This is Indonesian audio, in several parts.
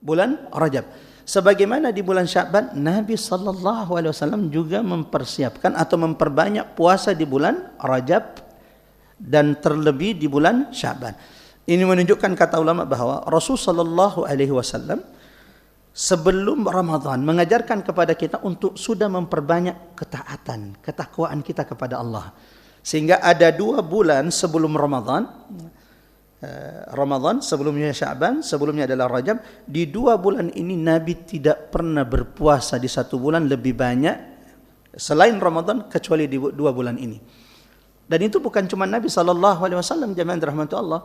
bulan Rajab. Sebagaimana di bulan Sya'ban, Nabi sallallahu alaihi wasallam juga mempersiapkan atau memperbanyak puasa di bulan Rajab dan terlebih di bulan Sya'ban. Ini menunjukkan kata ulama bahwa Rasul sallallahu alaihi wasallam sebelum Ramadan mengajarkan kepada kita untuk sudah memperbanyak ketaatan, ketakwaan kita kepada Allah. Sehingga ada 2 bulan sebelum Ramadan, sebelumnya Sya'ban, sebelumnya adalah Rajab. Di 2 bulan ini Nabi tidak pernah berpuasa di 1 bulan lebih banyak selain Ramadan kecuali di 2 bulan ini. Dan itu bukan cuma Nabi sallallahu alaihi wasallam, jemaah dirahmati Allah.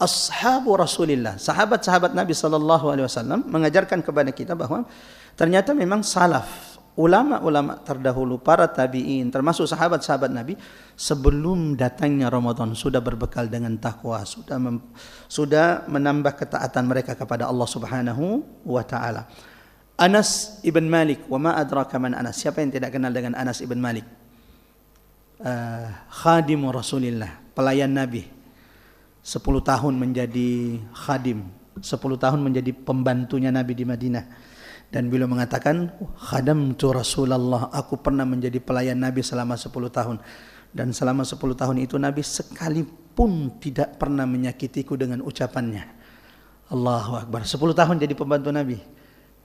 Ashabu Rasulillah, sahabat-sahabat Nabi sallallahu alaihi wasallam mengajarkan kepada kita bahwa ternyata memang salaf, ulama-ulama terdahulu, para tabi'in, termasuk sahabat-sahabat Nabi, sebelum datangnya Ramadan sudah berbekal dengan takwa, sudah menambah ketaatan mereka kepada Allah Subhanahu wa taala. Anas ibn Malik, wa ma adraka man Anas? Siapa yang tidak kenal dengan Anas ibn Malik? Khadimu Rasulillah, pelayan Nabi. 10 tahun menjadi khadim, 10 tahun menjadi pembantunya Nabi di Madinah. Dan beliau mengatakan, khadamtu Rasulullah, aku pernah menjadi pelayan Nabi selama 10 tahun. Dan selama 10 tahun itu Nabi sekalipun tidak pernah menyakitiku dengan ucapannya. Allahu Akbar, 10 tahun jadi pembantu Nabi.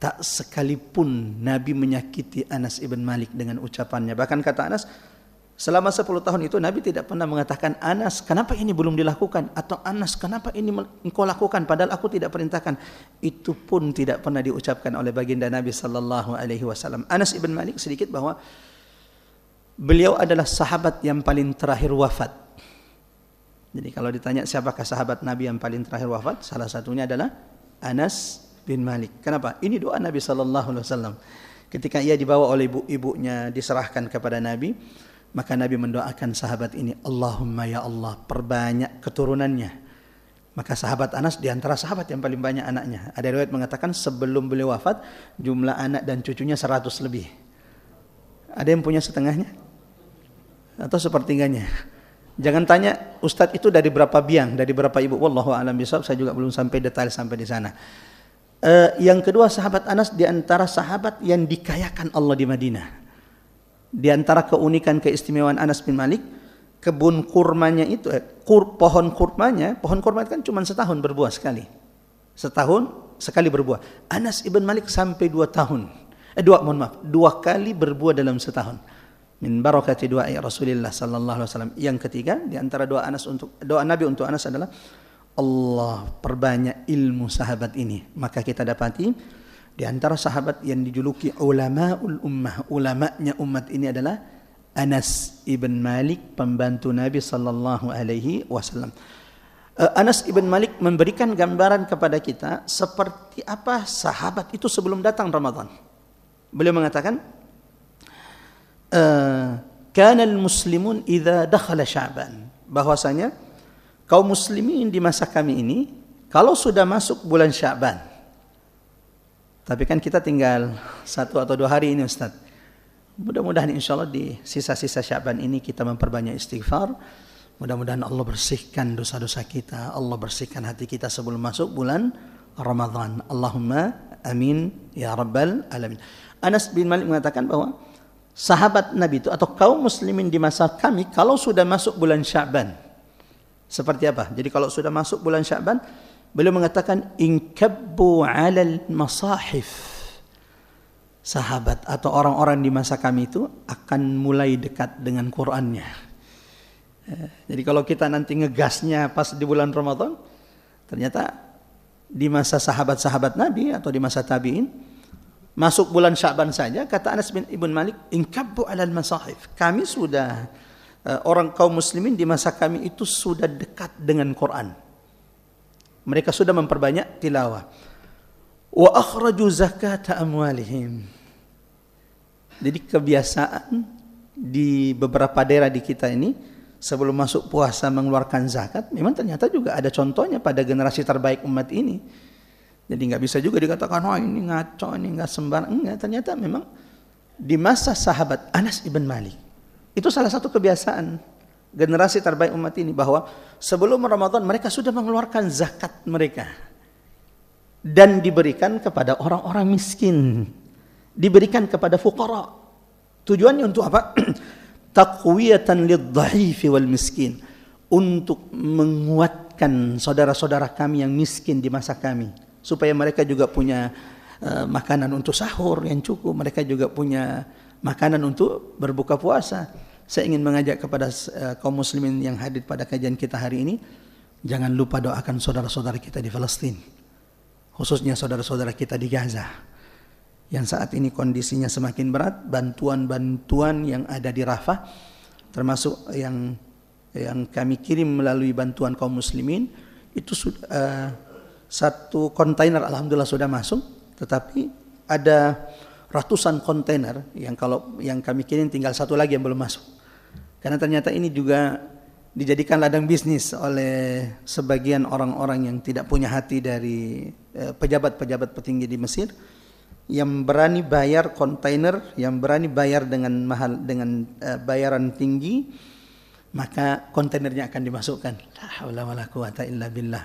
Tak sekalipun Nabi menyakiti Anas ibn Malik dengan ucapannya. Bahkan kata Anas, selama 10 tahun itu Nabi tidak pernah mengatakan, Anas kenapa ini belum dilakukan? Atau Anas kenapa ini engkau lakukan padahal aku tidak perintahkan. Itu pun tidak pernah diucapkan oleh baginda Nabi sallallahu alaihi wasallam. Anas ibn Malik sedikit bahwa beliau adalah sahabat yang paling terakhir wafat. Jadi kalau ditanya siapakah sahabat Nabi yang paling terakhir wafat, salah satunya adalah Anas bin Malik. Kenapa? Ini doa Nabi sallallahu alaihi wasallam. Ketika ia dibawa oleh ibunya diserahkan kepada Nabi, maka Nabi mendoakan sahabat ini, Allahumma ya Allah, perbanyak keturunannya. Maka sahabat Anas di antara sahabat yang paling banyak anaknya. Ada riwayat mengatakan sebelum beliau wafat, jumlah anak dan cucunya 100 lebih. Ada yang punya setengahnya? Atau sepertiganya? Jangan tanya, Ustadz itu dari berapa biang, dari berapa ibu? Wallahu a'lam bishawab, saya juga belum sampai detail sampai di sana. Yang kedua, sahabat Anas di antara sahabat yang dikayakan Allah di Madinah. Di antara keunikan keistimewaan Anas bin Malik, kebun kurmanya itu, pohon kurma itu kan cuma setahun berbuah sekali. Setahun sekali berbuah. Anas ibn Malik sampai 2 kali berbuah dalam setahun. Min barakati du'ai Rasulillah sallallahu alaihi wasallam. Yang ketiga, di antara doa Nabi untuk Anas adalah, Allah perbanyak ilmu sahabat ini. Maka kita dapati di antara sahabat yang dijuluki ulamaul ummah, ulamanya umat ini adalah Anas ibn Malik, pembantu Nabi sallallahu alaihi wasallam. Anas ibn Malik memberikan gambaran kepada kita seperti apa sahabat itu sebelum datang Ramadan. Beliau mengatakan, kana al-muslimun idza dakhala Sya'ban, bahwasanya kaum muslimin di masa kami ini kalau sudah masuk bulan Sya'ban. Tapi kan kita tinggal 1 atau 2 hari ini Ustaz. Mudah-mudahan insya Allah di sisa-sisa Sya'ban ini kita memperbanyak istighfar. Mudah-mudahan Allah bersihkan dosa-dosa kita. Allah bersihkan hati kita sebelum masuk bulan Ramadan. Allahumma amin ya rabbal alamin. Anas bin Malik mengatakan bahwa sahabat Nabi itu atau kaum muslimin di masa kami kalau sudah masuk bulan Sya'ban. Seperti apa? Jadi kalau sudah masuk bulan Sya'ban, beliau mengatakan inkabbu 'alal masahif. Sahabat atau orang-orang di masa kami itu akan mulai dekat dengan Qur'annya. Jadi kalau kita nanti ngegasnya pas di bulan Ramadan, ternyata di masa sahabat-sahabat Nabi atau di masa tabi'in, masuk bulan Sya'ban saja, kata Anas bin Ibn Malik, inkabbu 'alal masahif. Kami sudah orang kaum muslimin di masa kami itu sudah dekat dengan Qur'an. Mereka sudah memperbanyak tilawah. Wa akhraju zakata amwalihim. Jadi kebiasaan di beberapa daerah di kita ini sebelum masuk puasa mengeluarkan zakat, memang ternyata juga ada contohnya pada generasi terbaik umat ini. Jadi nggak bisa juga dikatakan, oh ini ngaco, ini nggak sembarang. Enggak, ternyata memang di masa sahabat Anas ibn Malik itu salah satu kebiasaan generasi terbaik umat ini, bahwa sebelum Ramadan mereka sudah mengeluarkan zakat mereka. dan diberikan kepada orang-orang miskin, diberikan kepada fuqara. Tujuannya untuk apa? Taqwiyatan lidh-dha'ifi wal miskin, untuk menguatkan saudara-saudara kami yang miskin di masa kami, supaya mereka juga punya makanan untuk sahur yang cukup, mereka juga punya makanan untuk berbuka puasa. Saya ingin mengajak kepada kaum muslimin yang hadir pada kajian kita hari ini, jangan lupa doakan saudara-saudara kita di Palestina, khususnya saudara-saudara kita di Gaza yang saat ini kondisinya semakin berat. Bantuan-bantuan yang ada di Rafah, termasuk yang kami kirim melalui bantuan kaum muslimin, itu sudah satu kontainer alhamdulillah sudah masuk, tetapi ada ratusan kontainer yang kami kirim tinggal satu lagi yang belum masuk. Karena ternyata ini juga dijadikan ladang bisnis oleh sebagian orang-orang yang tidak punya hati dari pejabat-pejabat petinggi di Mesir, yang berani bayar kontainer, yang berani bayar dengan mahal, dengan bayaran tinggi, maka kontainernya akan dimasukkan. La haula wala quwata illa billah.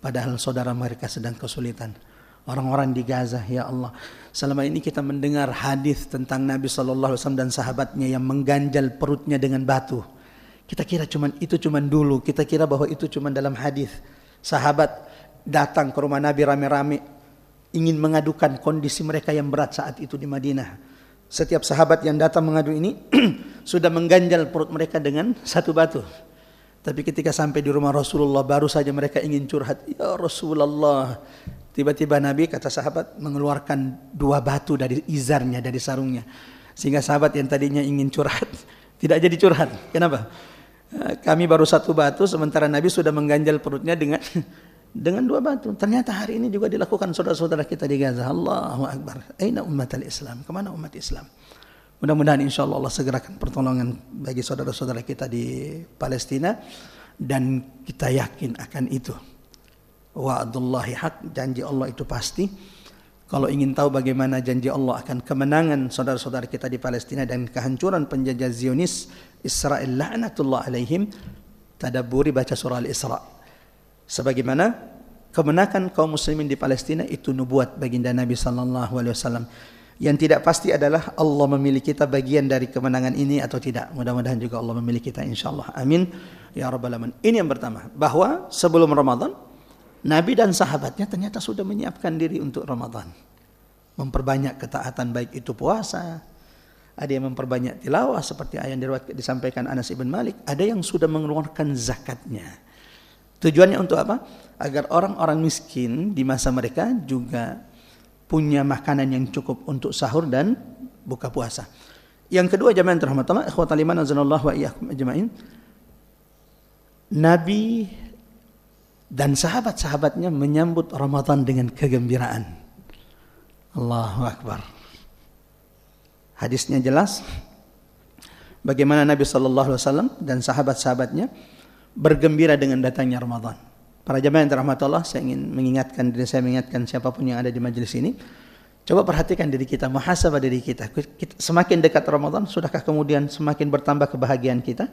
Padahal saudara mereka sedang kesulitan. Orang-orang di Gaza, ya Allah. Selama ini kita mendengar hadis tentang Nabi SAW dan sahabatnya yang mengganjal perutnya dengan batu. Kita kira itu cuman dulu. Kita kira bahwa itu cuman dalam hadis. Sahabat datang ke rumah Nabi rame-rame, ingin mengadukan kondisi mereka yang berat saat itu di Madinah. Setiap sahabat yang datang mengadu ini sudah mengganjal perut mereka dengan satu batu. Tapi ketika sampai di rumah Rasulullah, baru saja mereka ingin curhat. Ya Rasulullah. Tiba-tiba Nabi, kata sahabat, mengeluarkan 2 batu dari izarnya, dari sarungnya. Sehingga sahabat yang tadinya ingin curhat, tidak jadi curhat. Kenapa? Kami baru 1 batu, sementara Nabi sudah mengganjal perutnya dengan 2 batu. Ternyata hari ini juga dilakukan saudara-saudara kita di Gaza. Allahu Akbar. Aina ummatul Islam? Kemana umat Islam? Mudah-mudahan insya Allah segerakan pertolongan bagi saudara-saudara kita di Palestina. Dan kita yakin akan itu. Wa'adullahi haq, janji Allah itu pasti. Kalau ingin tahu bagaimana janji Allah akan kemenangan saudara-saudara kita di Palestina dan kehancuran penjajah Zionis Israel la'natullah alaihim, tadabburi baca surah Al-Isra. Sebagaimana kemenangan kaum muslimin di Palestina itu nubuat baginda Nabi sallallahu alaihi wasallam. Yang tidak pasti adalah Allah memilih kita bagian dari kemenangan ini atau tidak. Mudah-mudahan juga Allah memilih kita insyaallah. Amin ya rabbal alamin. Ini yang pertama, bahwa sebelum Ramadan Nabi dan sahabatnya ternyata sudah menyiapkan diri untuk Ramadan. Memperbanyak ketaatan, baik itu puasa, ada yang memperbanyak tilawah seperti yang disampaikan Anas ibn Malik, ada yang sudah mengeluarkan zakatnya. Tujuannya untuk apa? Agar orang-orang miskin di masa mereka juga punya makanan yang cukup untuk sahur dan buka puasa. Yang kedua, jamaah terhormat Allah, ikhwatal iman azanallahu wa iyyakum ajmain. Nabi dan sahabat-sahabatnya menyambut Ramadan dengan kegembiraan. Allahu Akbar. Hadisnya jelas bagaimana Nabi SAW dan sahabat-sahabatnya bergembira dengan datangnya Ramadan. Para jamaah yang dirahmati Allah, saya ingin mengingatkan diri saya, mengingatkan siapapun yang ada di majelis ini. Coba perhatikan diri kita, muhasabah diri kita. Semakin dekat Ramadan, sudahkah kemudian semakin bertambah kebahagiaan kita?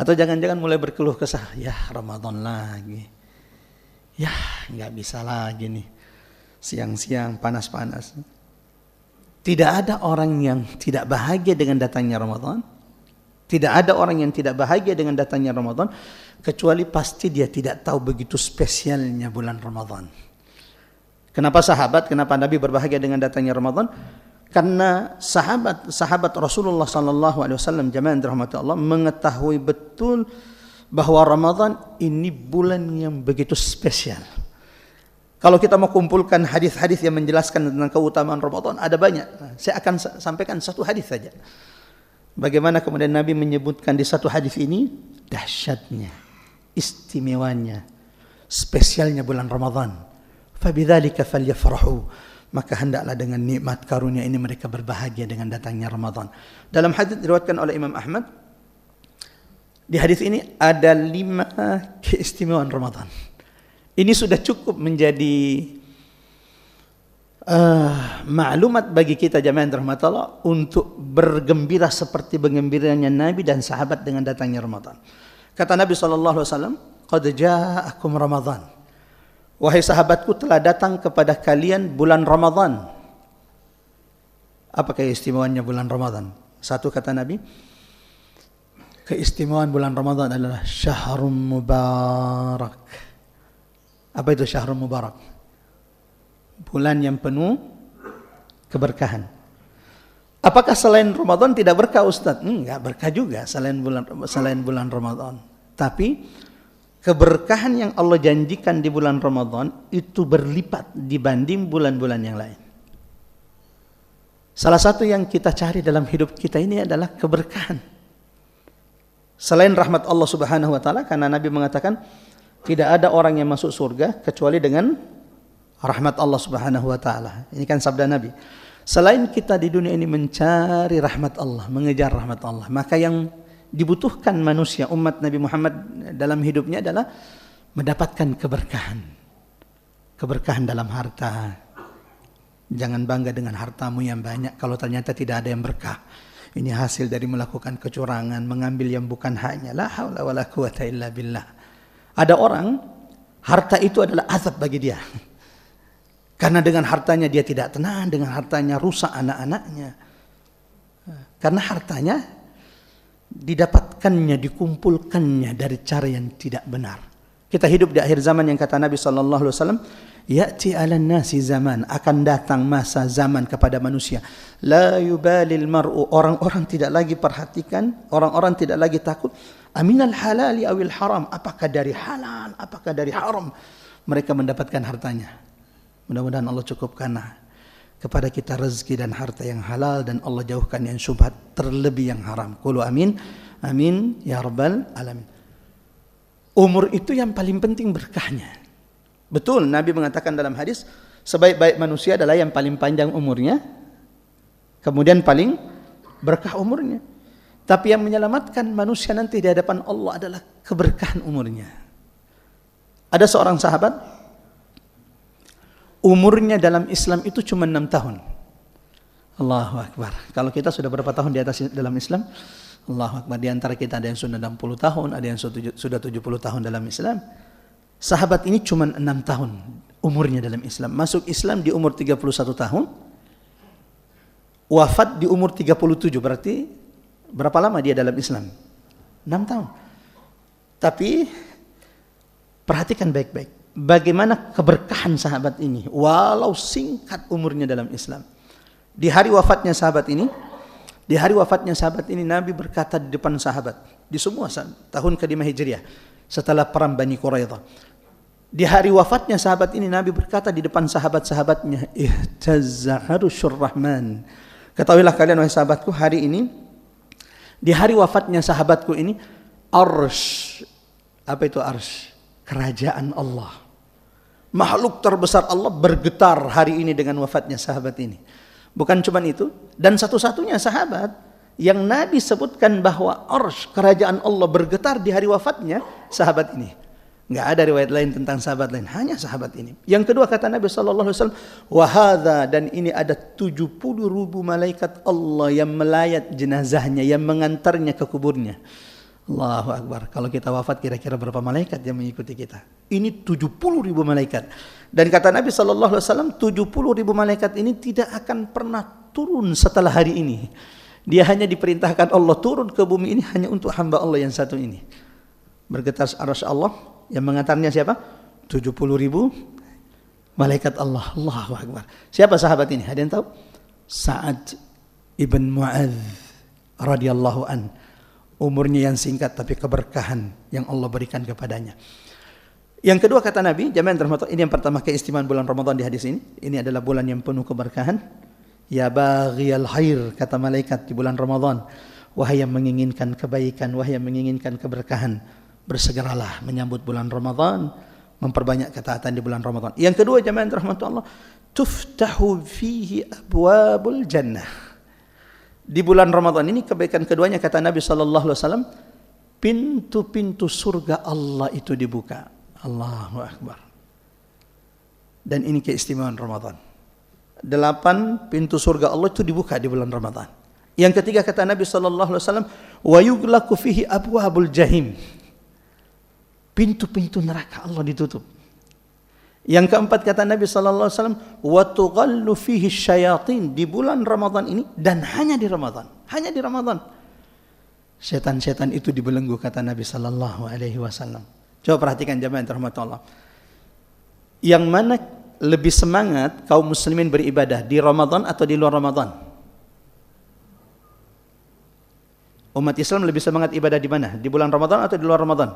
Atau jangan-jangan mulai berkeluh kesah, ya Ramadan lagi, ya nggak bisa lagi nih, siang-siang panas-panas. Tidak ada orang yang tidak bahagia dengan datangnya Ramadan. Tidak ada orang yang tidak bahagia dengan datangnya Ramadan, kecuali pasti dia tidak tahu begitu spesialnya bulan Ramadan. Kenapa Nabi berbahagia dengan datangnya Ramadan? Karena sahabat Rasulullah SAW, jamaah yang dirahmati Allah, mengetahui betul bahwa Ramadan ini bulan yang begitu spesial. Kalau kita mau kumpulkan hadis-hadis yang menjelaskan tentang keutamaan Ramadan, ada banyak. Saya akan sampaikan satu hadis saja. Bagaimana kemudian Nabi menyebutkan di satu hadis ini dahsyatnya, istimewanya, spesialnya bulan Ramadan. Fabidzalika falyafrahu. Maka hendaklah dengan nikmat karunia ini mereka berbahagia dengan datangnya Ramadan. Dalam hadis diriwayatkan oleh Imam Ahmad, di hadis ini ada 5 keistimewaan Ramadan. Ini sudah cukup menjadi maklumat bagi kita jamaah yang dirahmati Allah untuk bergembira seperti bergembiranya Nabi dan sahabat dengan datangnya Ramadan. Kata Nabi SAW, "Qad ja'akum Ramadan, Wahai sahabatku, telah datang kepada kalian bulan Ramadan. Apa keistimewaannya bulan Ramadan? Satu kata Nabi, keistimewaan bulan Ramadan adalah syahrun mubarak. Apa itu syahrun mubarak? Bulan yang penuh keberkahan. Apakah selain Ramadan tidak berkah, Ustaz? Enggak, berkah juga selain bulan Ramadan. Tapi keberkahan yang Allah janjikan di bulan Ramadan itu berlipat dibanding bulan-bulan yang lain. Salah satu yang kita cari dalam hidup kita ini adalah keberkahan. Selain rahmat Allah Subhanahu wa taala, karena Nabi mengatakan tidak ada orang yang masuk surga kecuali dengan rahmat Allah Subhanahu wa taala. Ini kan sabda Nabi. Selain kita di dunia ini mencari rahmat Allah, mengejar rahmat Allah, maka yang dibutuhkan manusia umat Nabi Muhammad dalam hidupnya adalah mendapatkan keberkahan. Keberkahan dalam harta. Jangan bangga dengan hartamu yang banyak kalau ternyata tidak ada yang berkah. Ini hasil dari melakukan kecurangan, mengambil yang bukan haknya. La haula wala quwata illa billah. Ada orang harta itu adalah azab bagi dia. Karena dengan hartanya dia tidak tenang, dengan hartanya rusak anak-anaknya. Karena hartanya didapatkannya, dikumpulkannya dari cara yang tidak benar. Kita hidup di akhir zaman yang kata Nabi sallallahu alaihi wasallam, ya'ti 'alan nasi zaman, akan datang masa zaman kepada manusia. La yubalil mar'u, orang-orang tidak lagi perhatikan, orang-orang tidak lagi takut, aminal halali awil haram, apakah dari halal, apakah dari haram mereka mendapatkan hartanya. Mudah-mudahan Allah cukupkan kepada kita rezeki dan harta yang halal, dan Allah jauhkan yang syubhat, terlebih yang haram. Qulu amin. Amin ya rabbal alamin. Umur itu yang paling penting berkahnya. Betul, Nabi mengatakan dalam hadis, sebaik-baik manusia adalah yang paling panjang umurnya, kemudian paling berkah umurnya. Tapi yang menyelamatkan manusia nanti di hadapan Allah adalah keberkahan umurnya. Ada seorang sahabat, umurnya dalam Islam itu cuma 6 tahun. Allahu Akbar. Kalau kita sudah berapa tahun di atas dalam Islam? Allahu Akbar. Di antara kita ada yang sudah 60 tahun, ada yang sudah 70 tahun dalam Islam. Sahabat ini cuma 6 tahun umurnya dalam Islam. Masuk Islam di umur 31 tahun. Wafat di umur 37. Berarti berapa lama dia dalam Islam? 6 tahun. Tapi perhatikan baik-baik. Bagaimana keberkahan sahabat ini walau singkat umurnya dalam Islam. Di hari wafatnya sahabat ini, Nabi berkata di depan sahabat di semua tahun ke-5 Hijriah setelah perang Bani Quraidah. Di hari wafatnya sahabat ini, Nabi berkata di depan sahabat-sahabatnya, ihtazza arsyur rahman. Ketahuilah kalian wahai sahabatku, hari ini di hari wafatnya sahabatku ini, arsy, apa itu arsy? Kerajaan Allah, makhluk terbesar Allah bergetar hari ini dengan wafatnya sahabat ini. Bukan cuma itu, dan satu-satunya sahabat yang Nabi sebutkan bahwa arsy kerajaan Allah bergetar di hari wafatnya sahabat ini. Enggak ada riwayat lain tentang sahabat lain, hanya sahabat ini. Yang kedua kata Nabi sallallahu alaihi wasallam, wa hadza, dan ini ada 70.000 malaikat Allah yang melayat jenazahnya, yang mengantarnya ke kuburnya. Allahu Akbar. Kalau kita wafat kira-kira berapa malaikat yang mengikuti kita? Ini 70.000 malaikat. Dan kata Nabi sallallahu alaihi wasallam, 70.000 malaikat ini tidak akan pernah turun setelah hari ini. Dia hanya diperintahkan Allah turun ke bumi ini hanya untuk hamba Allah yang satu ini. Bergetar arsy Allah, yang mengantarnya siapa? 70.000 malaikat Allah. Allahu Akbar. Siapa sahabat ini? Ada yang tahu? Sa'ad ibn Mu'adz radhiyallahu an. Umurnya yang singkat tapi keberkahan yang Allah berikan kepadanya. Yang kedua kata Nabi, jamaah yang terhormat, ini yang pertama keistimewaan bulan Ramadan di hadis ini. Ini adalah bulan yang penuh keberkahan. Ya baghiyal khair, kata malaikat di bulan Ramadan. Wahai yang menginginkan kebaikan, wahai yang menginginkan keberkahan, bersegeralah menyambut bulan Ramadan, memperbanyak ketaatan di bulan Ramadan. Yang kedua jamaah yang terhormat Allah, tuftahu fihi abwabul jannah. Di bulan Ramadan ini kebaikan keduanya kata Nabi sallallahu alaihi wasallam, pintu-pintu surga Allah itu dibuka. Allahu Akbar. Dan ini keistimewaan Ramadan. 8 pintu surga Allah itu dibuka di bulan Ramadan. Yang ketiga kata Nabi sallallahu alaihi wasallam, wa yughlaqu fihi abwabul jahim. Pintu-pintu neraka Allah ditutup. Yang keempat kata Nabi sallallahu alaihi wasallam, wa tughallu fihi syayatin, di bulan Ramadan ini dan hanya di Ramadan. Hanya di Ramadan. Setan-setan itu dibelenggu kata Nabi sallallahu alaihi wasallam. Coba perhatikan jemaah yang dirahmati Allah. Yang mana lebih semangat kaum muslimin beribadah di Ramadan atau di luar Ramadan? Umat Islam lebih semangat ibadah di mana? Di bulan Ramadan atau di luar Ramadan?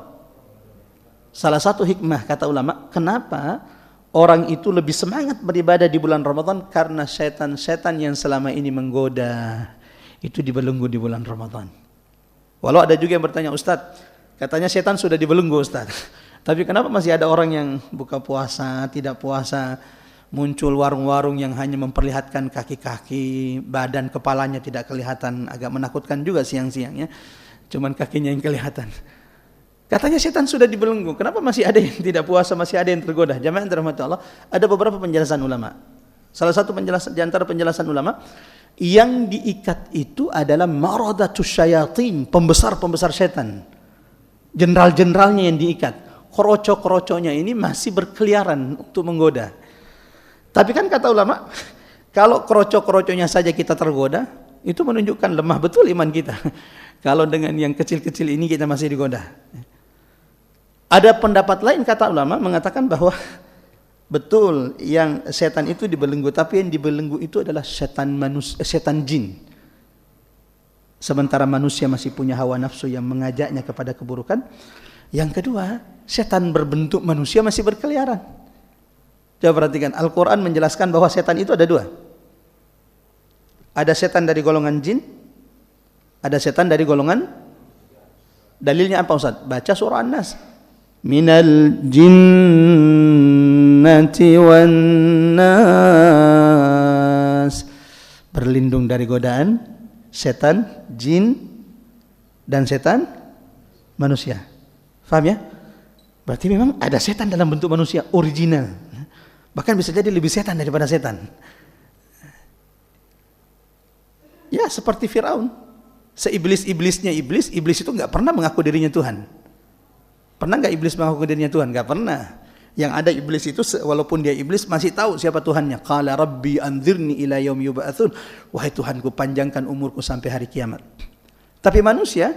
Salah satu hikmah kata ulama, kenapa orang itu lebih semangat beribadah di bulan Ramadan? Karena setan-setan yang selama ini menggoda itu dibelenggu di bulan Ramadan. Walau ada juga yang bertanya, Ustadz, katanya setan sudah dibelenggu Ustadz, tapi kenapa masih ada orang yang buka puasa, tidak puasa, muncul warung-warung yang hanya memperlihatkan kaki-kaki, badan kepalanya tidak kelihatan, agak menakutkan juga siang-siangnya, cuman kakinya yang kelihatan. Katanya setan sudah dibelenggu, kenapa masih ada yang tidak puasa, masih ada yang tergoda? Jamaah yang dirahmati Allah, ada beberapa penjelasan ulama. Salah satu penjelasan di antara penjelasan ulama, yang diikat itu adalah maradatus syayatin, pembesar-pembesar setan. Jenderal-jenderalnya yang diikat. Kroco-kroconya ini masih berkeliaran untuk menggoda. Tapi kan kata ulama, kalau kroco-kroconya saja kita tergoda, itu menunjukkan lemah betul iman kita. Kalau dengan yang kecil-kecil ini kita masih digoda. Ada pendapat lain kata ulama mengatakan bahwa betul yang setan itu dibelenggu, tapi yang dibelenggu itu adalah setan jin. Sementara manusia masih punya hawa nafsu yang mengajaknya kepada keburukan. Yang kedua, setan berbentuk manusia masih berkeliaran. Coba perhatikan, Al-Quran menjelaskan bahwa setan itu ada dua. Ada setan dari golongan jin, ada setan dari golongan. Dalilnya apa Ustaz? Baca surah An-Nas. Minal jinnati wan nas. Berlindung dari godaan setan, jin, dan setan manusia. Faham ya? Berarti memang ada setan dalam bentuk manusia original. Bahkan bisa jadi lebih setan daripada setan. Ya seperti Firaun. Seiblis-iblisnya iblis itu nggak pernah mengaku dirinya Tuhan. Pernah nggak iblis mengaku dirinya Tuhan? Nggak pernah. Yang ada iblis itu walaupun dia iblis masih tahu siapa Tuhannya. Qala rabbi anzirni ila yaumi yub'atsun. Wahai Tuhanku, panjangkan umurku sampai hari kiamat. Tapi manusia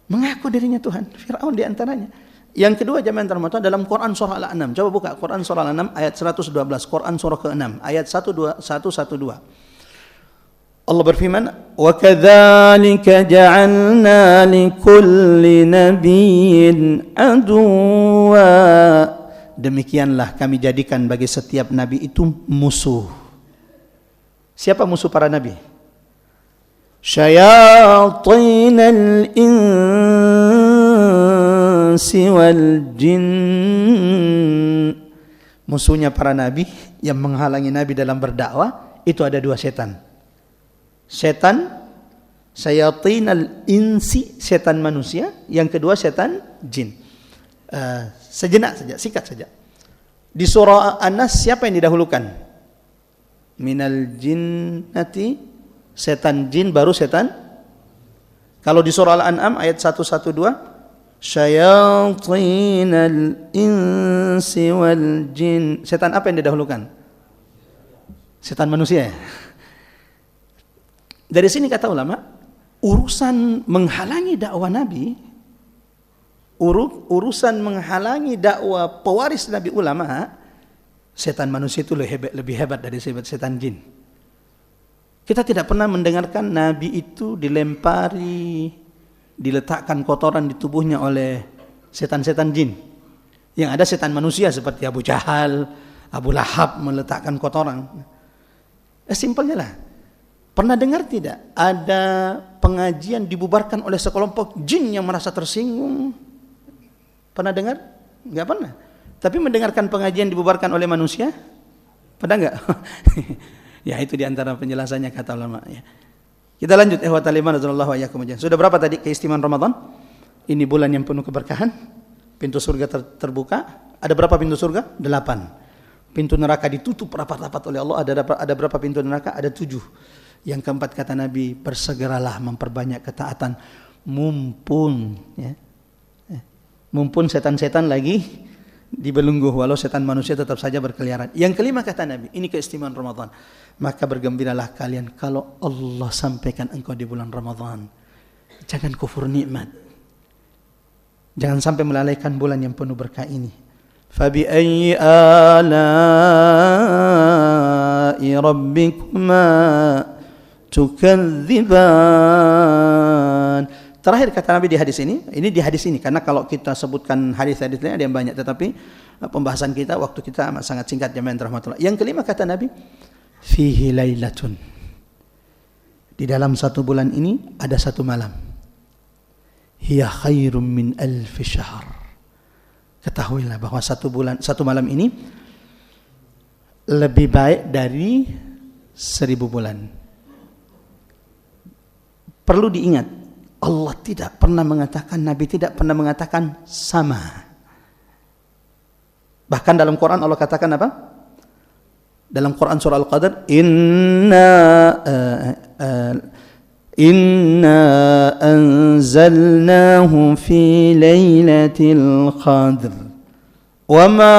mengaku dirinya Tuhan. Firaun di antaranya. Yang kedua jamaah terhormat dalam Quran surah Al-An'am. Coba buka Quran surah Al-An'am ayat 112. Quran surah ke-6 ayat 112. Allah berfirman, "Wa kadzalika ja'alna likulli nabiyyin aduwwa." Demikianlah kami jadikan bagi setiap nabi itu musuh. Siapa musuh para nabi? Syayatinal insi wal jin. Musuhnya para nabi yang menghalangi nabi dalam berdakwah itu ada dua setan. Setan syayatinal insi, setan manusia. Yang kedua setan jin. Sejenak saja, sikat saja. Di surah An-Nas siapa yang didahulukan? Minal jinnati, setan jin baru setan. Kalau di surah Al-An'am ayat 112, syayatinal insi wal jin. Setan apa yang didahulukan? Setan manusia. Dari sini kata ulama, urusan menghalangi dakwah Nabi, urusan menghalangi dakwah pewaris Nabi ulama, setan manusia itu lebih hebat dari setan jin. Kita tidak pernah mendengarkan Nabi itu dilempari, diletakkan kotoran di tubuhnya oleh setan-setan jin. Yang ada setan manusia seperti Abu Jahal, Abu Lahab meletakkan kotoran. Simpelnya lah. Pernah dengar tidak ada pengajian dibubarkan oleh sekelompok jin yang merasa tersinggung? Pernah dengar? Enggak pernah. Tapi mendengarkan pengajian dibubarkan oleh manusia? Pernah enggak? Ya itu diantara penjelasannya kata ulama ya. Kita lanjut ikhwatal iman radhiyallahu a'yakum. Sudah berapa tadi keistimewaan Ramadan? Ini bulan yang penuh keberkahan. Pintu surga terbuka. Ada berapa pintu surga? 8. Pintu neraka ditutup rapat-rapat oleh Allah. Ada berapa pintu neraka? Ada 7. Yang keempat kata Nabi, bersegeralah memperbanyak ketaatan mumpun ya. Mumpun setan-setan lagi dibelenggu, walau setan manusia tetap saja berkeliaran. Yang kelima kata Nabi, ini keistimewaan Ramadan. Maka bergembiralah kalian kalau Allah sampaikan engkau di bulan Ramadan. Jangan kufur nikmat. Jangan sampai melalaikan bulan yang penuh berkah ini. Fabi ayyi ala'i rabbikuma tukadziban. Terakhir kata Nabi di hadis ini di hadis ini, karena kalau kita sebutkan hadis-hadis lain ada yang banyak, tetapi pembahasan kita, waktu kita sangat singkat jemaah rahmatullah. Yang kelima kata Nabi, fihi lailatun. Di dalam satu bulan ini ada satu malam. Hiya khairum min alfi syahr. Ketahuilah bahwa satu malam ini lebih baik dari 1000 bulan. Perlu diingat, Allah tidak pernah mengatakan, Nabi tidak pernah mengatakan sama. Bahkan dalam Quran Allah katakan apa? Dalam Quran surah Al-Qadr, Inna anzalnahu fi lailatul qadr. Wa ma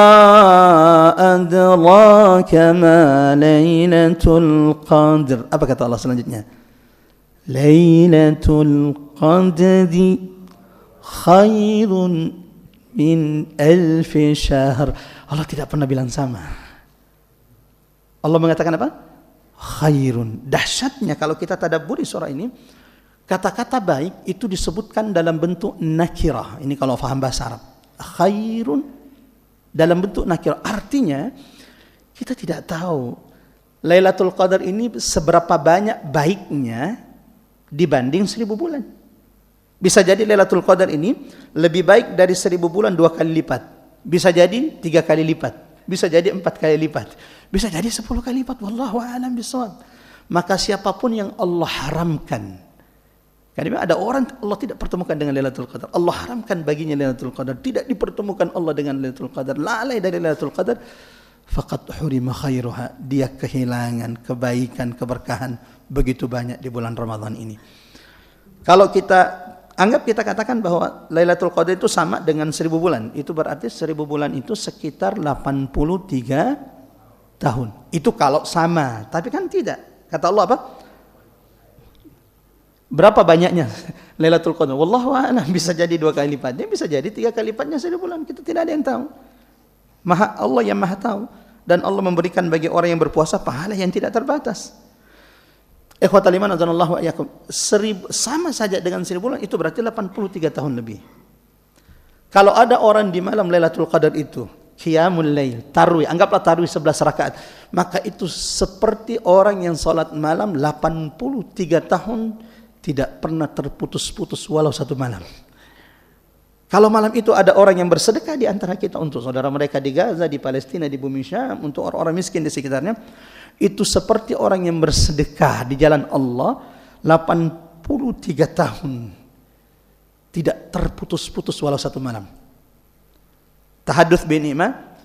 adraka ma lailatul qadr. Apa kata Allah selanjutnya? Lailatul qadri khairun min alfi syahr. Allah tidak pernah bilang sama. Allah mengatakan apa? Khairun. Dahsyatnya kalau kita tadabburi surah ini, kata-kata baik itu disebutkan dalam bentuk nakirah. Ini kalau faham bahasa Arab. Khairun dalam bentuk nakirah. Artinya kita tidak tahu Lailatul Qadar ini seberapa banyak baiknya dibanding 1000 bulan. Bisa jadi Lailatul Qadar ini lebih baik dari 1000 bulan 2 kali lipat. Bisa jadi 3 kali lipat. Bisa jadi 4 kali lipat. Bisa jadi 10 kali lipat. Wallahu a'lam bishawab. Maka siapapun yang Allah haramkan. Karena ada orang Allah tidak pertemukan dengan Lailatul Qadar. Allah haramkan baginya Lailatul Qadar. Tidak dipertemukan Allah dengan Lailatul Qadar. Lalai dari Lailatul Qadar. Faqad hurima khairuha. Dia kehilangan kebaikan, keberkahan begitu banyak di bulan Ramadan ini. Kalau kita katakan bahwa Lailatul Qadar itu sama dengan 1000 bulan, itu berarti 1000 bulan itu sekitar 83 tahun. Itu kalau sama, tapi kan tidak. Kata Allah apa? Berapa banyaknya Lailatul Qadar? Wallahu a'lam, bisa jadi 2 kali lipatnya, bisa jadi 3 kali lipatnya 1000 bulan. Kita tidak ada yang tahu. Allah yang Maha tahu, dan Allah memberikan bagi orang yang berpuasa pahala yang tidak terbatas. Ikhwatal iman azanallahu wa iyyakum. Sama saja dengan 1000 bulan, itu berarti 83 tahun lebih. Kalau ada orang di malam Lailatul Qadar itu qiyamul lail, tarawih, anggaplah tarawih 11 rakaat, maka itu seperti orang yang salat malam 83 tahun tidak pernah terputus-putus walau satu malam. Kalau malam itu ada orang yang bersedekah di antara kita untuk saudara mereka di Gaza, di Palestina, di bumi Syam, untuk orang-orang miskin di sekitarnya, itu seperti orang yang bersedekah di jalan Allah 83 tahun tidak terputus-putus walau satu malam. Tahadduts bi ni'mah,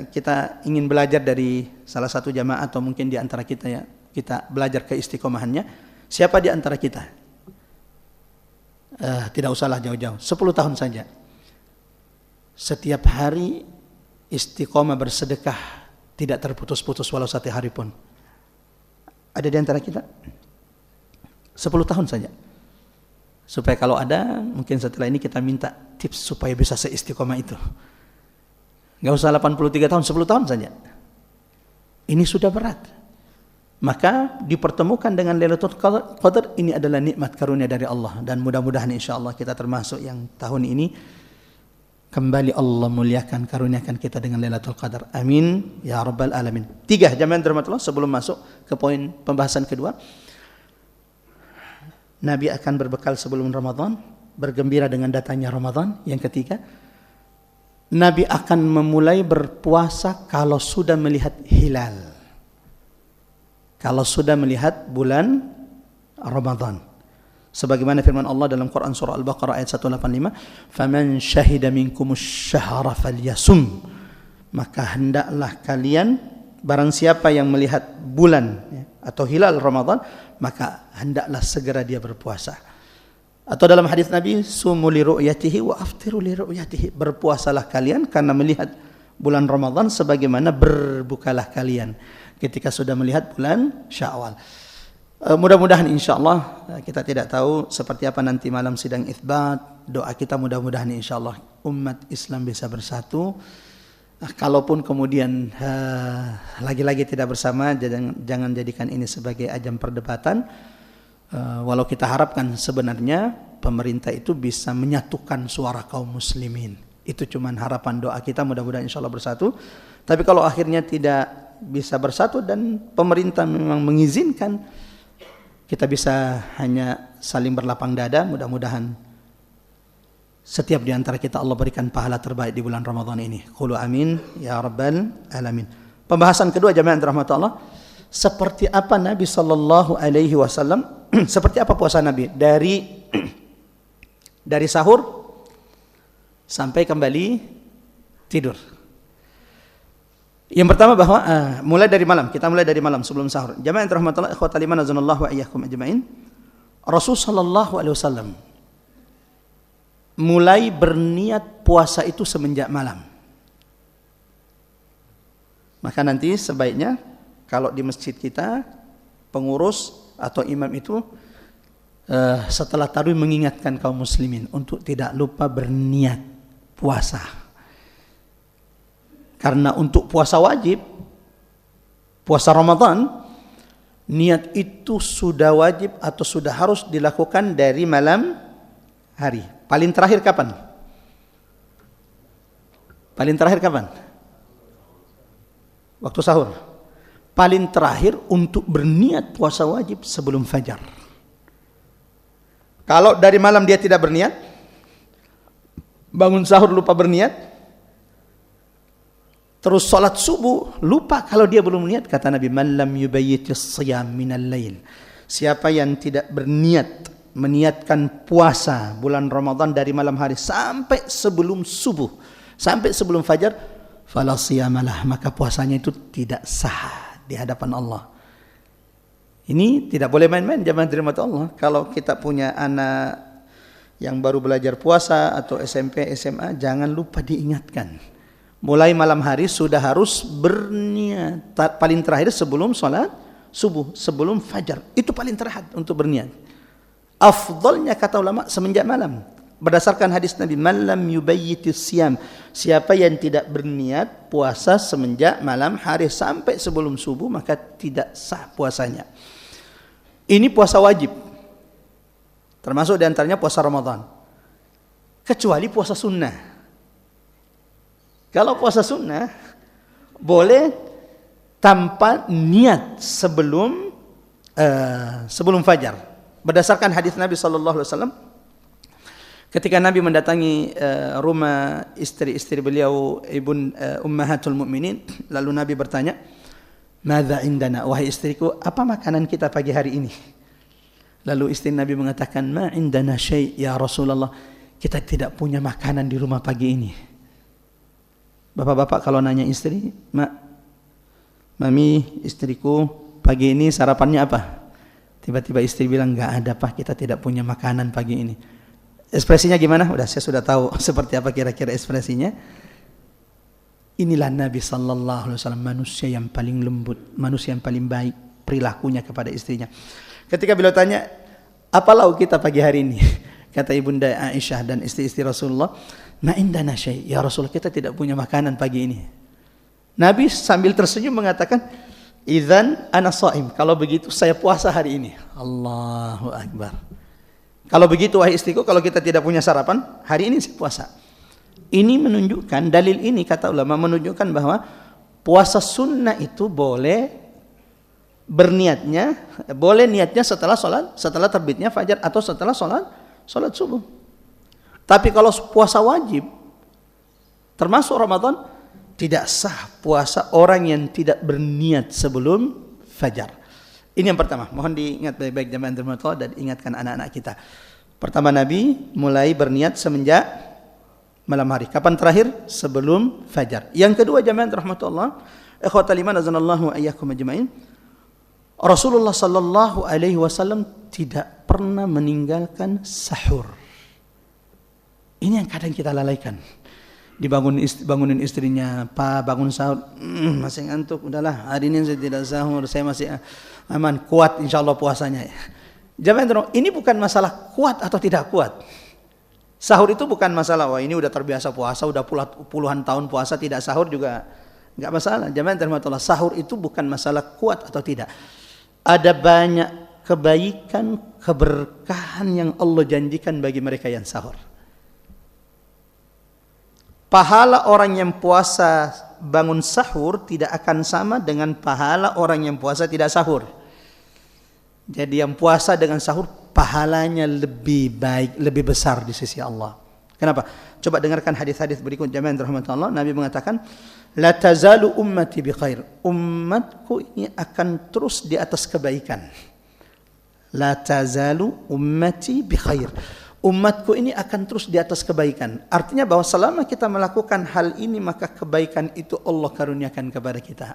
kita ingin belajar dari salah satu jamaah atau mungkin di antara kita ya, kita belajar keistiqomahannya. Siapa di antara kita? Tidak usahlah jauh-jauh, 10 tahun saja. Setiap hari istiqomah bersedekah tidak terputus-putus walau satu hari pun. Ada di antara kita? 10 tahun saja. Supaya kalau ada, mungkin setelah ini kita minta tips supaya bisa seistiqomah itu. Gak usah 83 tahun, 10 tahun saja. Ini sudah berat. Maka dipertemukan dengan Lailatul Qadar, ini adalah nikmat karunia dari Allah, dan mudah-mudahan insyaallah kita termasuk yang tahun ini kembali Allah muliakan, karuniakan kita dengan Lailatul Qadar. Amin ya rabbal alamin. 3 jamaah rahmatullah sebelum masuk ke poin pembahasan kedua. Nabi akan berbekal sebelum Ramadan, bergembira dengan datangnya Ramadan. Yang ketiga, Nabi akan memulai berpuasa kalau sudah melihat hilal. Kalau sudah melihat bulan Ramadan. Sebagaimana firman Allah dalam Quran surah Al-Baqarah ayat 185, "Faman syahida minkumus syahra falyasum." Maka hendaklah kalian, barang siapa yang melihat bulan atau hilal Ramadan, maka hendaklah segera dia berpuasa. Atau dalam hadis Nabi, sumu li ru'yatihi wa aftiru li ru'yatihi. Berpuasalah kalian karena melihat bulan Ramadan, sebagaimana berbukalah kalian ketika sudah melihat bulan Syawal. Mudah-mudahan insyaallah, kita tidak tahu seperti apa nanti malam sidang itsbat. Doa kita mudah-mudahan insyaallah umat Islam bisa bersatu. Kalaupun kemudian lagi-lagi tidak bersama, jangan jadikan ini sebagai ajang perdebatan. Walau kita harapkan sebenarnya pemerintah itu bisa menyatukan suara kaum muslimin. Itu cuman harapan doa kita, mudah-mudahan insyaallah bersatu. Tapi kalau akhirnya tidak bisa bersatu dan pemerintah memang mengizinkan, kita bisa hanya saling berlapang dada. Mudah-mudahan setiap di antara kita Allah berikan pahala terbaik di bulan Ramadan ini. Qulu amin ya rabbal alamin. Pembahasan kedua jamaah rahmat Allah, seperti apa Nabi sallallahu alaihi wasallam, seperti apa puasa Nabi dari sahur sampai kembali tidur. Yang pertama bahwa kita mulai dari malam sebelum sahur. Jamaah yang rahmatullah ikhwatal iman azanallahu wa iyyakum ajmain. Rasul sallallahu alaihi wasallam mulai berniat puasa itu semenjak malam. Maka nanti sebaiknya kalau di masjid kita pengurus atau imam itu setelah tarawih mengingatkan kaum muslimin untuk tidak lupa berniat puasa. Karena untuk puasa wajib, puasa Ramadan, niat itu sudah wajib atau sudah harus dilakukan dari malam hari. Paling terakhir kapan? Paling terakhir kapan? Waktu sahur. Paling terakhir untuk berniat puasa wajib sebelum fajar. Kalau dari malam dia tidak berniat, bangun sahur lupa berniat, terus sholat subuh lupa kalau dia belum niat, kata Nabi, man lam yubayyitis siyam minal lail, siapa yang tidak berniat meniatkan puasa bulan Ramadan dari malam hari sampai sebelum subuh, sampai sebelum fajar, fala siyamalah, maka puasanya itu tidak sah di hadapan Allah. Ini tidak boleh main-main jamaah dirahmati Allah. Kalau kita punya anak yang baru belajar puasa atau SMP, SMA, jangan lupa diingatkan. Mulai malam hari sudah harus berniat. Paling terakhir sebelum sholat subuh, sebelum fajar. Itu paling terakhir untuk berniat. Afdalnya kata ulama semenjak malam. Berdasarkan hadis Nabi, man lam yubayyitis siyam, siapa yang tidak berniat puasa semenjak malam hari sampai sebelum subuh, maka tidak sah puasanya. Ini puasa wajib, termasuk diantaranya puasa Ramadan, kecuali puasa sunnah. Kalau puasa sunnah boleh tanpa niat sebelum fajar. Berdasarkan hadis Nabi sallallahu alaihi wasallam, ketika Nabi mendatangi rumah istri-istri beliau, ummahatul mukminin, lalu Nabi bertanya, "Madza indana, wahai istriku, apa makanan kita pagi hari ini?" Lalu istri Nabi mengatakan, "Ma indana syai' ya Rasulullah, kita tidak punya makanan di rumah pagi ini." Bapak-bapak kalau nanya istri, "Mami, istriku, pagi ini sarapannya apa?" Tiba-tiba istri bilang, "Enggak ada Pak, kita tidak punya makanan pagi ini." Ekspresinya gimana? Saya sudah tahu seperti apa kira-kira ekspresinya. Inilah Nabi sallallahu alaihi wasallam, manusia yang paling lembut, manusia yang paling baik perilakunya kepada istrinya. Ketika beliau tanya, "Apa lauk kita pagi hari ini?" Kata Ibunda Aisyah dan istri-istri Rasulullah, "Ma indana syai', ya Rasul, kita tidak punya makanan pagi ini." Nabi sambil tersenyum mengatakan, "Idzan ana shaim, kalau begitu saya puasa hari ini." Allahu akbar. Kalau begitu wahai istriku, kalau kita tidak punya sarapan, hari ini saya puasa. Ini menunjukkan, dalil ini kata ulama menunjukkan bahwa puasa sunnah itu boleh berniatnya, boleh niatnya setelah terbitnya fajar atau setelah sholat subuh. Tapi kalau puasa wajib, termasuk Ramadan, tidak sah puasa orang yang tidak berniat sebelum fajar. Ini yang pertama, mohon diingat baik-baik jamaah dirahmati dan ingatkan anak-anak kita. Pertama, Nabi mulai berniat semenjak malam hari. Kapan terakhir? Sebelum fajar. Yang kedua, jamaah dirahmati Allah, ikhwatal iman azanallahu wa iyyakum ajmain, Rasulullah sallallahu alaihi wasallam tidak pernah meninggalkan sahur. Ini yang kadang kita lalaikan. Bangunin istrinya, "Pak, bangun sahur." Masih ngantuk. Udahlah, hari ini saya tidak sahur, saya masih aman, kuat insyaallah puasanya. Jangan, ini bukan masalah kuat atau tidak kuat. Sahur itu bukan masalah, wah ini udah terbiasa puasa, udah puluhan tahun puasa tidak sahur juga enggak masalah. Jangan terima, sahur itu bukan masalah kuat atau tidak. Ada banyak kebaikan, keberkahan yang Allah janjikan bagi mereka yang sahur. Pahala orang yang puasa bangun sahur tidak akan sama dengan pahala orang yang puasa tidak sahur. Jadi yang puasa dengan sahur pahalanya lebih baik, lebih besar di sisi Allah. Kenapa? Coba dengarkan hadis-hadis berikut jamaah rahmatullah. Nabi mengatakan, "La tazalu ummati bi khair." Umatku ini akan terus di atas kebaikan. La tazalu ummati bi khair. Umatku ini akan terus di atas kebaikan. Artinya bahwa selama kita melakukan hal ini maka kebaikan itu Allah karuniakan kepada kita.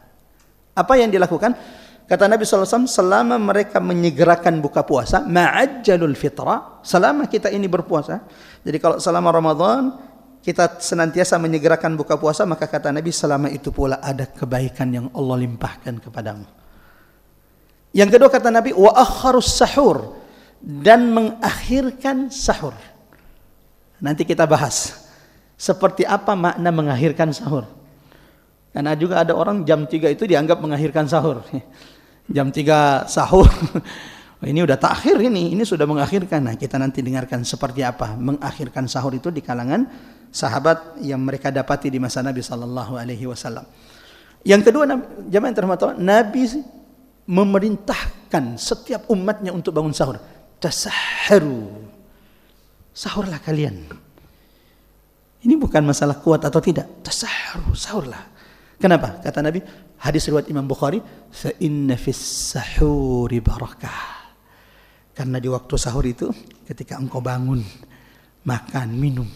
Apa yang dilakukan? Kata Nabi SAW, selama mereka menyegerakan buka puasa, ma'ajjalul fitra, selama kita ini berpuasa. Jadi kalau selama Ramadan kita senantiasa menyegerakan buka puasa, maka kata Nabi selama itu pula ada kebaikan yang Allah limpahkan kepadamu. Yang kedua kata Nabi, wa akharus sahur, dan mengakhirkan sahur. Nanti kita bahas seperti apa makna mengakhirkan sahur. Karena juga ada orang jam 3 itu dianggap mengakhirkan sahur. Jam 3 sahur. Ini udah takhir ini sudah mengakhirkan. Nah, kita nanti dengarkan seperti apa mengakhirkan sahur itu di kalangan sahabat yang mereka dapati di masa Nabi sallallahu alaihi wasallam. Yang kedua, jamaah yang terhormat, Nabi memerintahkan setiap umatnya untuk bangun sahur. Tasahharu. Sahurlah kalian. Ini bukan masalah kuat atau tidak. Tasahharu, sahurlah. Kenapa? Kata Nabi, hadis riwayat Imam Bukhari, fa inna fis sahuri barakah. Karena di waktu sahur itu ketika engkau bangun, makan, minum.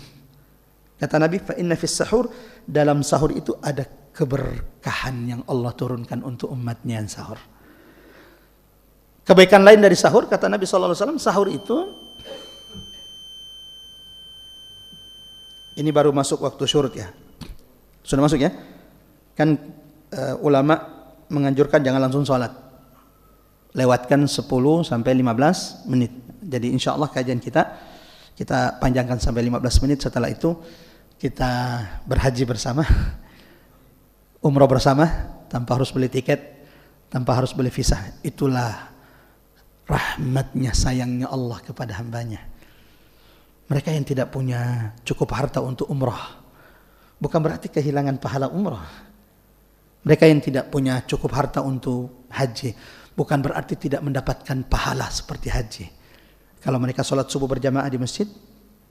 Kata Nabi, fa inna fis sahur, dalam sahur itu ada keberkahan yang Allah turunkan untuk umatnya yang sahur. Kebaikan lain dari sahur, kata Nabi SAW, sahur itu, ini baru masuk waktu syurut ya. Sudah masuk ya? Kan ulama menganjurkan jangan langsung sholat. Lewatkan 10 sampai 15 menit. Jadi insya Allah kajian kita panjangkan sampai 15 menit. Setelah itu kita berhaji bersama, umroh bersama, tanpa harus beli tiket, tanpa harus beli visa. Itulah rahmatnya, sayangnya Allah kepada hambanya. Mereka yang tidak punya cukup harta untuk umroh, bukan berarti kehilangan pahala umroh. Mereka yang tidak punya cukup harta untuk haji, bukan berarti tidak mendapatkan pahala seperti haji. Kalau mereka sholat subuh berjamaah di masjid,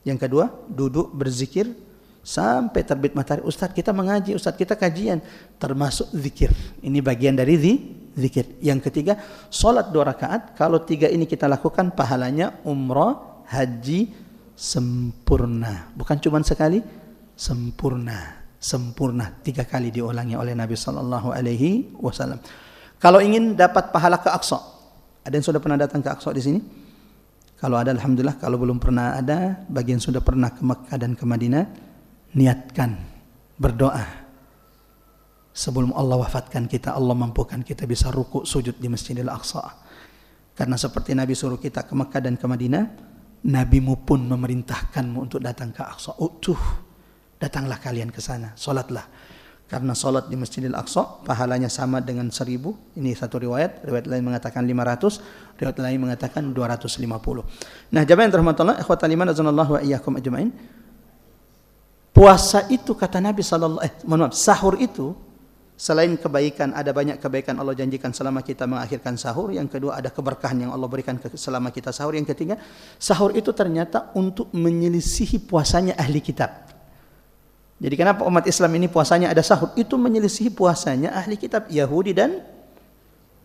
yang kedua duduk berzikir sampai terbit matahari. Ustadz kita mengaji, Ustadz kita kajian, termasuk zikir. Ini bagian dari zikir. Yang ketiga, sholat 2 rakaat. Kalau 3 ini kita lakukan, pahalanya umrah, haji sempurna. Bukan cuma sekali, sempurna. 3 kali diulangi oleh Nabi sallallahu alaihi wasallam. Kalau ingin dapat pahala ke Aqsa, ada yang sudah pernah datang ke Aqsa di sini? Kalau ada alhamdulillah, kalau belum pernah ada, bagi yang sudah pernah ke Makkah dan ke Madinah, niatkan berdoa sebelum Allah wafatkan kita, Allah mampukan kita bisa ruku sujud di Masjidil Aqsa. Karena seperti Nabi suruh kita ke Makkah dan ke Madinah, Nabimu pun memerintahkanmu untuk datang ke Aqsa. Datanglah kalian ke sana, solatlah. Karena solat di Masjidil Aqsa pahalanya sama dengan 1000. Ini satu riwayat lain mengatakan 500, riwayat lain mengatakan 250. Nah, jamaah yang terhormat, ikhwatal iman azanallahu wa iyyakum ajmain. Puasa itu kata Nabi sahur itu selain kebaikan, ada banyak kebaikan Allah janjikan selama kita mengakhirkan sahur. Yang kedua, ada keberkahan yang Allah berikan selama kita sahur. Yang ketiga, sahur itu ternyata untuk menyelisihi puasanya ahli kitab. Jadi kenapa umat Islam ini puasanya ada sahur? Itu menyelisihi puasanya ahli kitab Yahudi dan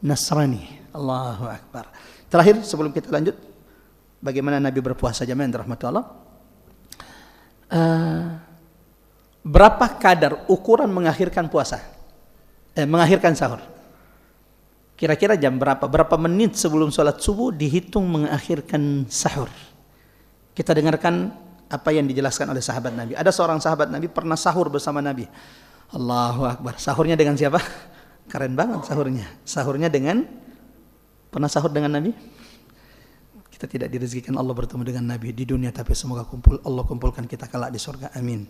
Nasrani. Allahu Akbar. Terakhir sebelum kita lanjut, bagaimana Nabi berpuasa jamaah yang dirahmati Allah? Berapa kadar ukuran mengakhirkan puasa? Mengakhirkan sahur? Kira-kira jam berapa? Berapa menit sebelum sholat subuh dihitung mengakhirkan sahur. Kita dengarkan apa yang dijelaskan oleh sahabat Nabi. Ada seorang sahabat Nabi pernah sahur bersama Nabi. Allahu Akbar. Sahurnya dengan siapa? Keren banget sahurnya. Sahurnya dengan, pernah sahur dengan Nabi? Kita tidak direzekikan Allah bertemu dengan Nabi di dunia, tapi semoga Allah kumpulkan kita kelak di surga. Amin.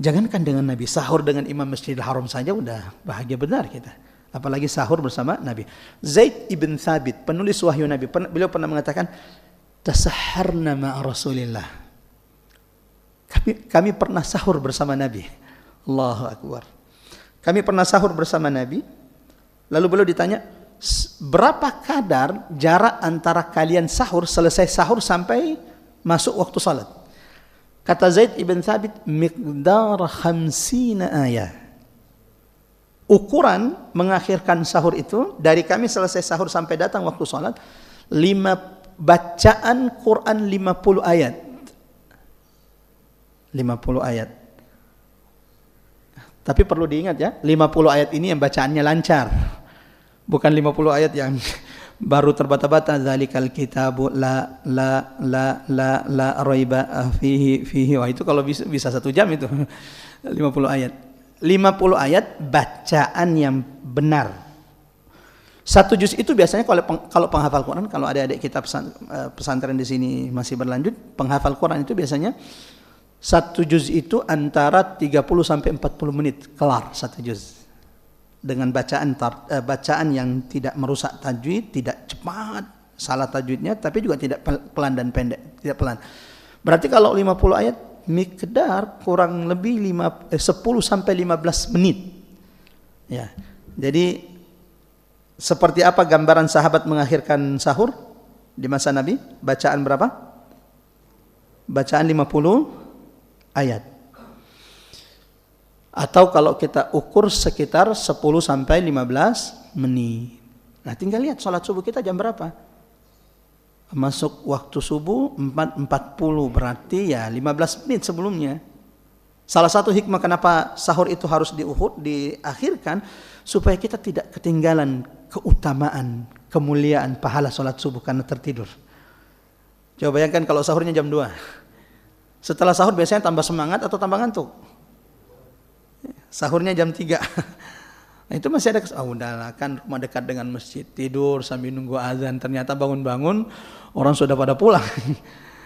Jangankan dengan Nabi, sahur dengan Imam Masjidil Haram saja udah bahagia benar kita. Apalagi sahur bersama Nabi. Zaid ibn Thabit, penulis wahyu Nabi, beliau pernah mengatakan, tasaharna ma'a Rasulillah. Kami pernah sahur bersama Nabi. Allahu Akbar. Kami pernah sahur bersama Nabi. Lalu beliau ditanya, berapa kadar jarak antara kalian sahur, selesai sahur sampai masuk waktu salat? Kata Zaid ibn Thabit, miqdar 50 ayat. Ukuran mengakhirkan sahur itu, dari kami selesai sahur sampai datang waktu salat, bacaan Quran 50 ayat. 50 ayat. Tapi perlu diingat ya, 50 ayat ini yang bacaannya lancar. Bukan 50 ayat yang baru terbata-bata, zalikal kitabu la raiba fihi. Wah, itu kalau bisa 1 jam itu. 50 ayat. 50 ayat bacaan yang benar. 1 juz itu biasanya kalau penghafal Quran, kalau adik-adik kita pesantren di sini masih berlanjut, penghafal Quran itu biasanya 1 juz itu antara 30 sampai 40 menit kelar 1 juz. Dengan bacaan yang tidak merusak tajwid, tidak cepat salah tajwidnya, tapi juga tidak pelan dan pendek, tidak pelan. Berarti kalau 50 ayat miqdar kurang lebih 10 sampai 15 menit. Ya. Jadi seperti apa gambaran sahabat mengakhirkan sahur di masa Nabi? Bacaan berapa? Bacaan 50 ayat. Atau kalau kita ukur sekitar 10 sampai 15 menit. Nah, tinggal lihat sholat subuh kita jam berapa? Masuk waktu subuh 4.40, berarti ya 15 menit sebelumnya. Salah satu hikmah kenapa sahur itu harus diakhirkan, supaya kita tidak ketinggalan keutamaan, kemuliaan pahala sholat subuh karena tertidur. Coba bayangkan kalau sahurnya jam 2. Setelah sahur biasanya tambah semangat atau tambah ngantuk? Sahurnya jam 3. Nah, itu masih ada udahlah kan rumah dekat dengan masjid, tidur sambil nunggu azan, ternyata bangun-bangun orang sudah pada pulang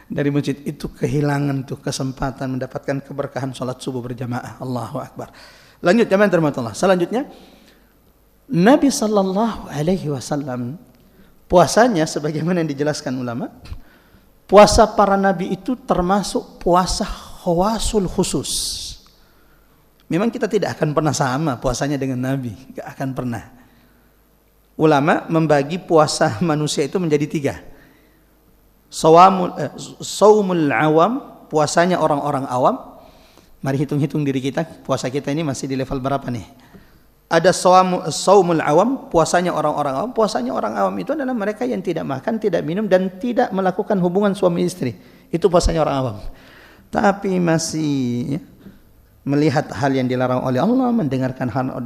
dari masjid. Itu kehilangan tuh kesempatan mendapatkan keberkahan sholat subuh berjamaah. Allahu Akbar. Lanjut jamaah terhormat. Selanjutnya Nabi sallallahu alaihi wasallam puasanya sebagaimana yang dijelaskan ulama, puasa para nabi itu termasuk puasa khawasul khusus. Memang kita tidak akan pernah sama puasanya dengan Nabi, tidak akan pernah. Ulama membagi puasa manusia itu menjadi 3. Saumul awam, puasanya orang-orang awam. Mari hitung-hitung diri kita, puasa kita ini masih di level berapa nih? Ada saumul awam, puasanya orang-orang awam. Puasanya orang awam itu adalah mereka yang tidak makan, tidak minum, dan tidak melakukan hubungan suami istri. Itu puasanya orang awam. Tapi masih melihat hal yang dilarang oleh Allah, mendengarkan hal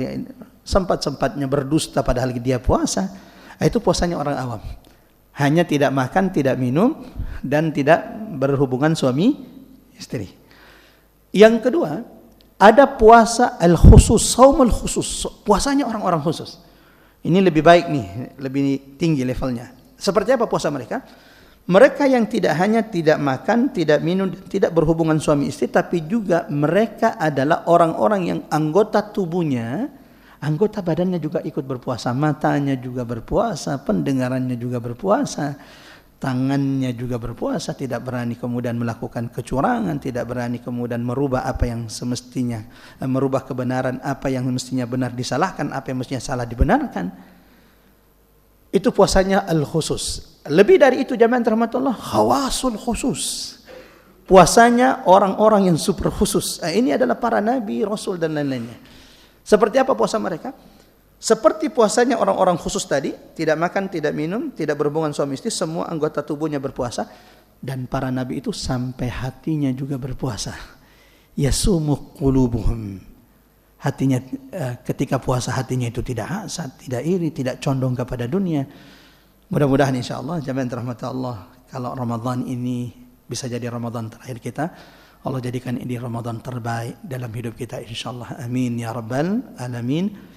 sempat-sempatnya berdusta padahal dia puasa, itu puasanya orang awam. Hanya tidak makan, tidak minum, dan tidak berhubungan suami istri. Yang kedua, ada puasa al-khusus, saumul khusus, puasanya orang-orang khusus. Ini lebih baik nih, lebih tinggi levelnya. Seperti apa puasa mereka? Mereka yang tidak hanya tidak makan, tidak minum, tidak berhubungan suami istri, tapi juga mereka adalah orang-orang yang anggota tubuhnya, anggota badannya juga ikut berpuasa. Matanya juga berpuasa, pendengarannya juga berpuasa, tangannya juga berpuasa, tidak berani kemudian melakukan kecurangan, tidak berani kemudian merubah apa yang semestinya, merubah kebenaran, apa yang mestinya benar disalahkan, apa yang mestinya salah dibenarkan. Itu puasanya al-khusus. Lebih dari itu jamaah rahmatullah, khawasul khusus. Puasanya orang-orang yang super khusus. Ini adalah para nabi, rasul dan lain-lainnya. Seperti apa puasa mereka? Seperti puasanya orang-orang khusus tadi, tidak makan, tidak minum, tidak berhubungan suami istri, semua anggota tubuhnya berpuasa. Dan para nabi itu sampai hatinya juga berpuasa. Yasumuh qulubuhum. hatinya ketika puasa hatinya itu tidak hasad, tidak iri, tidak condong kepada dunia. Mudah-mudahan insyaallah jamaah rahmat Allah, kalau Ramadan ini bisa jadi Ramadan terakhir kita, Allah jadikan ini Ramadan terbaik dalam hidup kita insyaallah. Amin ya rabbal alamin.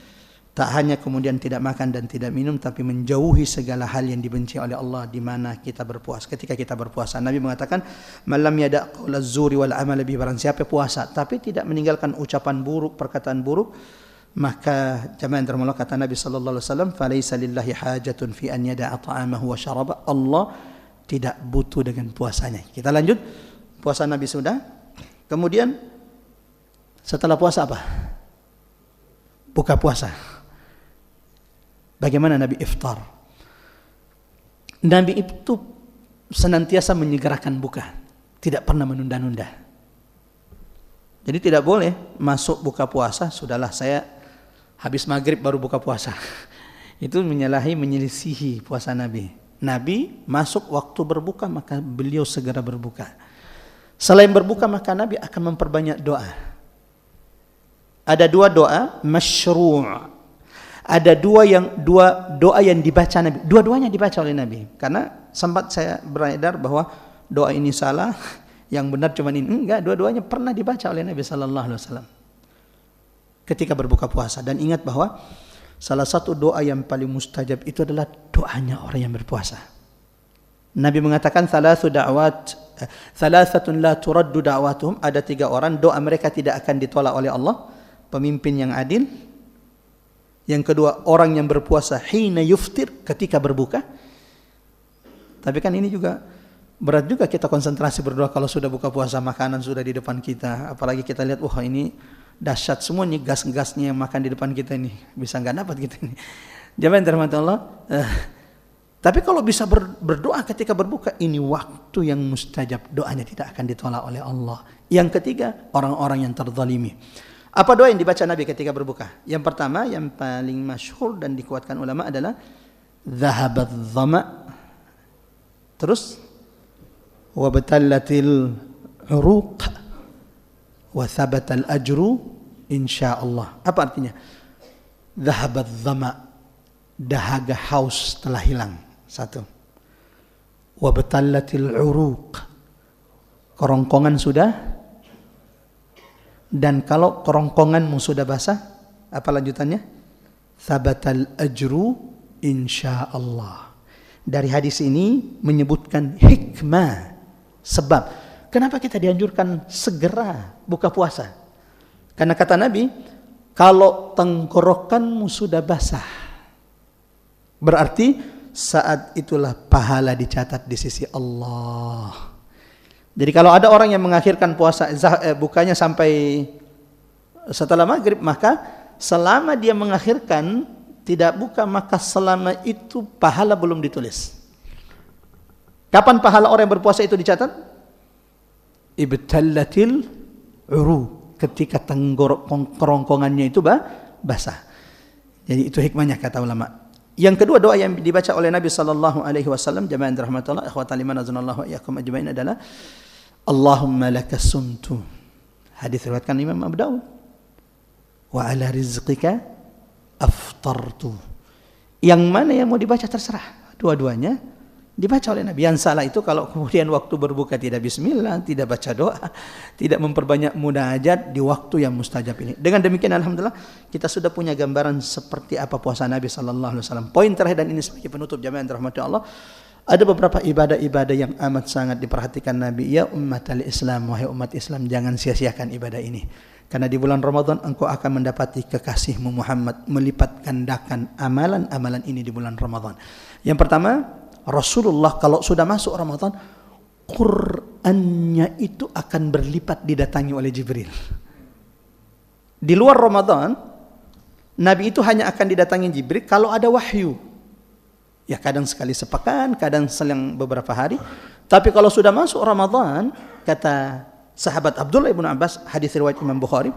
Tak hanya kemudian tidak makan dan tidak minum, tapi menjauhi segala hal yang dibenci oleh Allah di mana kita berpuasa. Ketika kita berpuasa, Nabi mengatakan, "Malam yada' qaulaz zuri wal amal bi", barang siapa puasa tapi tidak meninggalkan ucapan buruk, perkataan buruk, maka jamaah termulia kata Nabi sallallahu alaihi wasallam, "Falaisa lillahi hajatun fi an yada'a ta'amahu wa syaraba." Allah tidak butuh dengan puasanya. Kita lanjut. Puasa Nabi sudah. Kemudian setelah puasa apa? Buka puasa. Bagaimana Nabi iftar? Nabi itu senantiasa menyegerakan buka, tidak pernah menunda-nunda. Jadi tidak boleh masuk buka puasa, sudahlah saya habis maghrib baru buka puasa. Itu menyelisihi puasa Nabi. Nabi masuk waktu berbuka, maka beliau segera berbuka. Selain berbuka, maka Nabi akan memperbanyak doa. Ada dua doa masyru'. Ada dua doa yang dibaca Nabi. Dua-duanya dibaca oleh Nabi. Karena sempat saya beredar bahwa doa ini salah, yang benar cuma ini. Enggak, dua-duanya pernah dibaca oleh Nabi sallallahu alaihi wasallam ketika berbuka puasa. Dan ingat bahwa salah satu doa yang paling mustajab itu adalah doanya orang yang berpuasa. Nabi mengatakan thalathatun la turaddu da'watuhum, ada 3 orang doa mereka tidak akan ditolak oleh Allah. Pemimpin yang adil. Yang kedua, orang yang berpuasa hina yuftir, ketika berbuka. Tapi kan ini juga berat juga kita konsentrasi berdoa kalau sudah buka puasa, makanan sudah di depan kita. Apalagi kita lihat, wah ini dahsyat semuanya, gas-gasnya yang makan di depan kita ini. Bisa nggak dapat kita ini. Jamaah terhormat Allah. Tapi kalau bisa berdoa ketika berbuka, ini waktu yang mustajab. Doanya tidak akan ditolak oleh Allah. Yang ketiga, orang-orang yang terzalimi. Apa doa yang dibaca Nabi ketika berbuka? Yang pertama, yang paling masyhur dan dikuatkan ulama adalah dhahabat dhama', terus wabtallatil uruq wa thabatal ajru insyaallah. Apa artinya? Dhahabat dhama', dahaga haus telah hilang. 1. Wabtallatil uruq, kerongkongan sudah. Dan kalau kerongkonganmu sudah basah, apa lanjutannya? Thabatal ajru insyaallah. Dari hadis ini menyebutkan hikmah, sebab kenapa kita dianjurkan segera buka puasa. Karena kata Nabi, kalau tenggorokanmu sudah basah, berarti saat itulah pahala dicatat di sisi Allah. Jadi kalau ada orang yang mengakhirkan puasa bukanya sampai setelah maghrib, maka selama dia mengakhirkan tidak buka, maka selama itu pahala belum ditulis. Kapan pahala orang yang berpuasa itu dicatat? Ibtallatil uru, ketika kerongkongannya itu basah. Jadi itu hikmahnya kata ulama. Yang kedua, doa yang dibaca oleh Nabi sallallahu alaihi wasallam, jamaah rahmatullah ikhwatan liman azanallahu wa iyyakum ajmain, adalah Allahumma lakas sumtu. Hadis riwayatkan Imam Abu Daud. Wa ala rizqika aftartu. Yang mana yang mau dibaca terserah. Dua-duanya dibaca oleh Nabi. Yang salah itu kalau kemudian waktu berbuka tidak bismillah, tidak baca doa, tidak memperbanyak munajat di waktu yang mustajab ini. Dengan demikian alhamdulillah kita sudah punya gambaran seperti apa puasa Nabi sallallahu alaihi wasallam. Poin terakhir, dan ini sebagai penutup jamaah yang dirahmati Allah, ada beberapa ibadah-ibadah yang amat sangat diperhatikan Nabi. Ya ummatal Islam, wahai umat Islam, jangan sia-siakan ibadah ini. Karena di bulan Ramadan engkau akan mendapati kekasihmu Muhammad melipat gandakan amalan-amalan ini di bulan Ramadan. Yang pertama, Rasulullah kalau sudah masuk Ramadan, Qur'annya itu akan berlipat didatangi oleh Jibril. Di luar Ramadan, Nabi itu hanya akan didatangi Jibril kalau ada wahyu. Ya kadang sekali sepekan, kadang selang beberapa hari. Tapi kalau sudah masuk Ramadan, kata sahabat Abdullah ibn Abbas, hadis riwayat Imam Bukhari,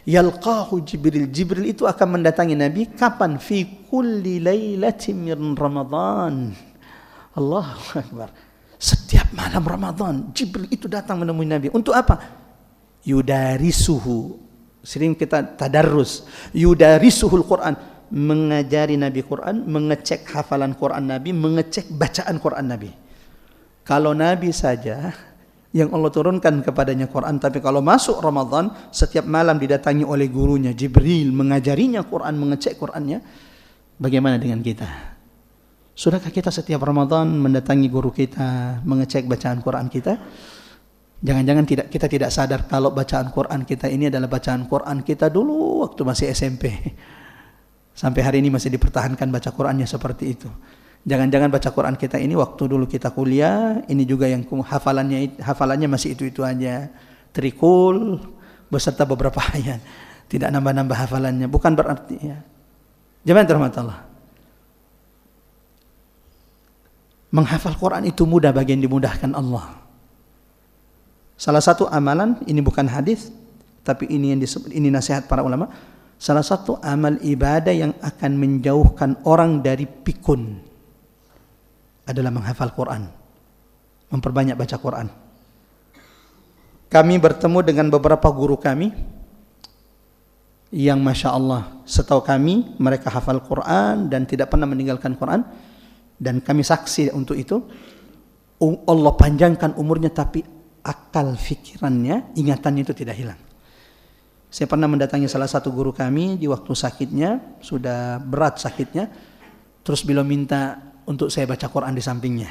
yalqahu Jibril. Jibril itu akan mendatangi Nabi kapan? Fi kulli lailatin min Ramadan. Allahu Akbar. Setiap malam Ramadan Jibril itu datang menemui Nabi. Untuk apa? Yudarisuhu Sering kita tadarrus. Yudarisuhul Quran, mengajari Nabi Quran, mengecek hafalan Quran Nabi, mengecek bacaan Quran Nabi. Kalau Nabi saja yang Allah turunkan kepadanya Quran, tapi kalau masuk Ramadan setiap malam didatangi oleh gurunya Jibril mengajarinya Quran, mengecek Qurannya, bagaimana dengan kita? Sudahkah kita setiap Ramadan mendatangi guru kita, mengecek bacaan Quran kita? Jangan-jangan kita tidak sadar kalau bacaan Quran kita ini adalah bacaan Quran kita dulu waktu masih SMP. Sampai hari ini masih dipertahankan baca Qurannya seperti itu. Jangan-jangan baca Quran kita ini waktu dulu kita kuliah, ini juga yang hafalannya masih itu-itu aja. Trikul beserta beberapa ayat. Tidak nambah-nambah hafalannya. Bukan berarti ya. Jemaah rahmatullah Allah. Menghafal Quran itu mudah bagi yang dimudahkan Allah. Salah satu amalan, ini bukan hadis, tapi ini yang disebut, ini nasihat para ulama. Salah satu amal ibadah yang akan menjauhkan orang dari pikun adalah menghafal Quran, memperbanyak baca Quran. Kami bertemu dengan beberapa guru kami yang Masya Allah, setahu kami mereka hafal Quran dan tidak pernah meninggalkan Quran. Dan kami saksi untuk itu. Allah panjangkan umurnya, tapi akal fikirannya, ingatannya itu tidak hilang. Saya pernah mendatangi salah satu guru kami di waktu sakitnya, sudah berat sakitnya, terus beliau minta untuk saya baca Quran di sampingnya.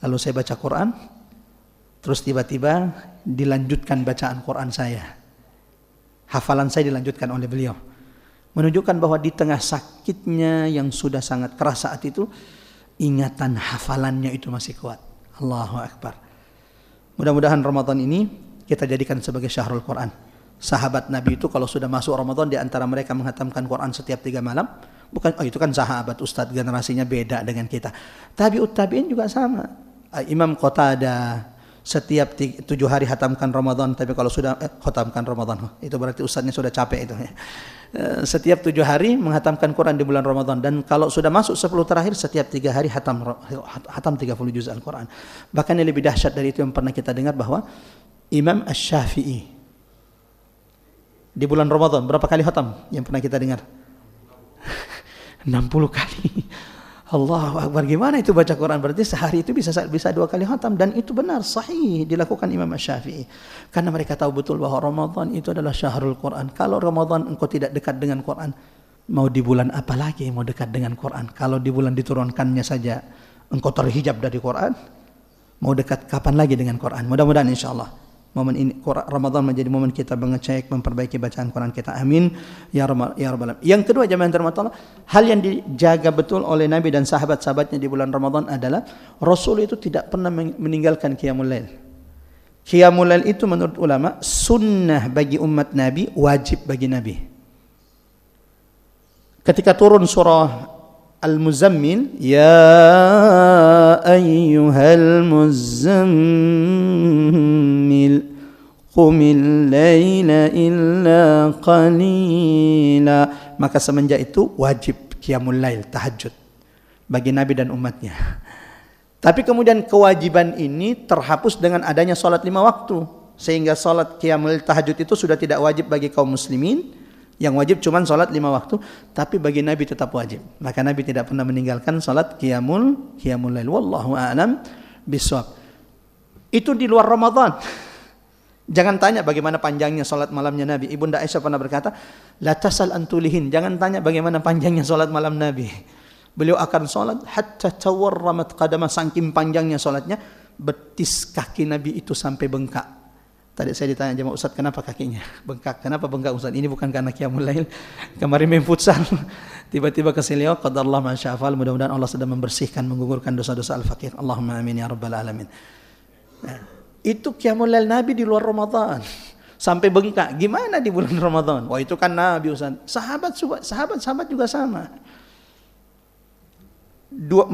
Lalu saya baca Quran, terus tiba-tiba dilanjutkan bacaan Quran saya. Hafalan saya dilanjutkan oleh beliau. Menunjukkan bahwa di tengah sakitnya yang sudah sangat keras saat itu, ingatan hafalannya itu masih kuat. Allahu Akbar. Mudah-mudahan Ramadan ini kita jadikan sebagai syahrul Quran. Sahabat Nabi itu kalau sudah masuk Ramadan, di antara mereka menghatamkan Quran setiap 3 malam. Bukan, itu kan sahabat, ustadz, generasinya beda dengan kita. Tabi'ut tabi'in juga sama. Imam Qatadah setiap 7 hari hatamkan Ramadan, tapi kalau sudah hatamkan Ramadan, itu berarti ustadznya sudah capek itu. Setiap 7 hari menghatamkan Quran di bulan Ramadan, dan kalau sudah masuk 10 terakhir setiap 3 hari hatam 30 juz Al-Quran. Bahkan yang lebih dahsyat dari itu yang pernah kita dengar, bahwa Imam Asy-Syafi'i di bulan Ramadan berapa kali hatam yang pernah kita dengar? 60 kali. Allahu Akbar. Gimana itu baca Quran? Berarti sehari itu bisa 2 kali khatam, dan itu benar sahih dilakukan Imam Asy-Syafi'i. Karena mereka tahu betul bahwa Ramadan itu adalah syahrul Quran. Kalau Ramadan engkau tidak dekat dengan Quran, mau di bulan apa lagi mau dekat dengan Quran? Kalau di bulan diturunkannya saja engkau terhijab dari Quran, mau dekat kapan lagi dengan Quran? Mudah-mudahan insyaallah momen ini Ramadan menjadi momen kita mengecek, memperbaiki bacaan Quran kita. Amin ya rabbal alamin. Yang kedua, jemaah terhormat, hal yang dijaga betul oleh Nabi dan sahabat-sahabatnya di bulan Ramadan adalah Rasul itu tidak pernah meninggalkan qiyamul lail. Qiyamul lail itu menurut ulama sunnah bagi umat Nabi, wajib bagi Nabi. Ketika turun surah Al-Muzammil, ya ayyuhal muzammil qumil laila illa qalila, maka semenjak itu wajib qiyamul lail, tahajud bagi Nabi dan umatnya. Tapi kemudian kewajiban ini terhapus dengan adanya salat 5 waktu, sehingga salat qiyamul tahajud itu sudah tidak wajib bagi kaum muslimin. Yang wajib cuma salat 5 waktu, tapi bagi Nabi tetap wajib. Maka Nabi tidak pernah meninggalkan salat qiyamul lail. Wallahu a'lam bishawab. Itu di luar Ramadan. Jangan tanya bagaimana panjangnya salat malamnya Nabi. Ibunda Aisyah pernah berkata, la tasal antulihin. Jangan tanya bagaimana panjangnya salat malam Nabi. Beliau akan salat hatta tawarramat qadama, saking panjangnya salatnya betis kaki Nabi itu sampai bengkak. Tadi saya ditanya jemaah, Ustaz, kenapa kakinya bengkak? Kenapa bengkak Ustaz? Ini bukan karena qiyamul lail. Kemarin main futsal, tiba-tiba keselio, qadarullah ma syaa fa'al. Mudah-mudahan Allah sedang membersihkan, menggugurkan dosa-dosa al-faqir. Allahumma amin ya rabbal alamin. Nah, itu qiyamul lail Nabi di luar Ramadan. Sampai bengkak. Gimana di bulan Ramadan? Wah, itu kan Nabi, Ustaz. Sahabat juga sama.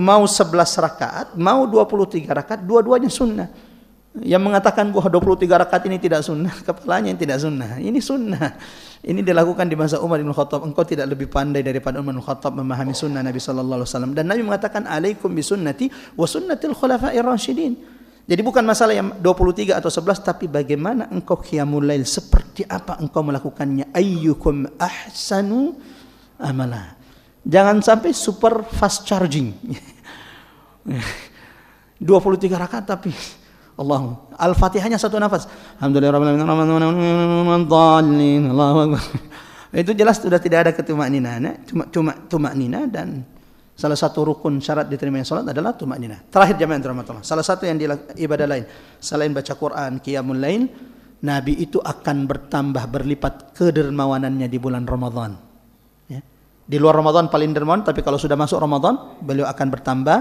Mau 11 rakaat, mau 23 rakaat, dua-duanya sunnah. Yang mengatakan bahwa 23 rakaat ini tidak sunnah, kepalanya yang tidak sunnah. Ini sunnah. Ini dilakukan di masa Umar bin Khattab. Engkau tidak lebih pandai daripada Umar bin Khattab memahami sunnah Nabi sallallahu alaihi wasallam. Dan Nabi mengatakan, "Alaikum bi sunnati wa sunnatil khulafa'ir rasyidin." Jadi bukan masalah yang 23 atau 11, tapi bagaimana engkau qiyamul lail, seperti apa engkau melakukannya. Ayyukum ahsanu amala. Jangan sampai super fast charging. 23 rakaat tapi Al-Fatihahnya satu nafas. Alhamdulillahirrahmanirrahim. Allahu Akbar. Itu jelas sudah tidak ada ketumakninaan, cuma tumaknina, dan salah satu rukun syarat diterimanya salat adalah tumakninah. Terakhir jamaah rahmatullah, salah satu yang ibadah lain selain baca Quran, qiyamul lail, Nabi itu akan bertambah berlipat kedermawanannya di bulan Ramadan. Ya. Di luar Ramadan paling dermawan, tapi kalau sudah masuk Ramadan, beliau akan bertambah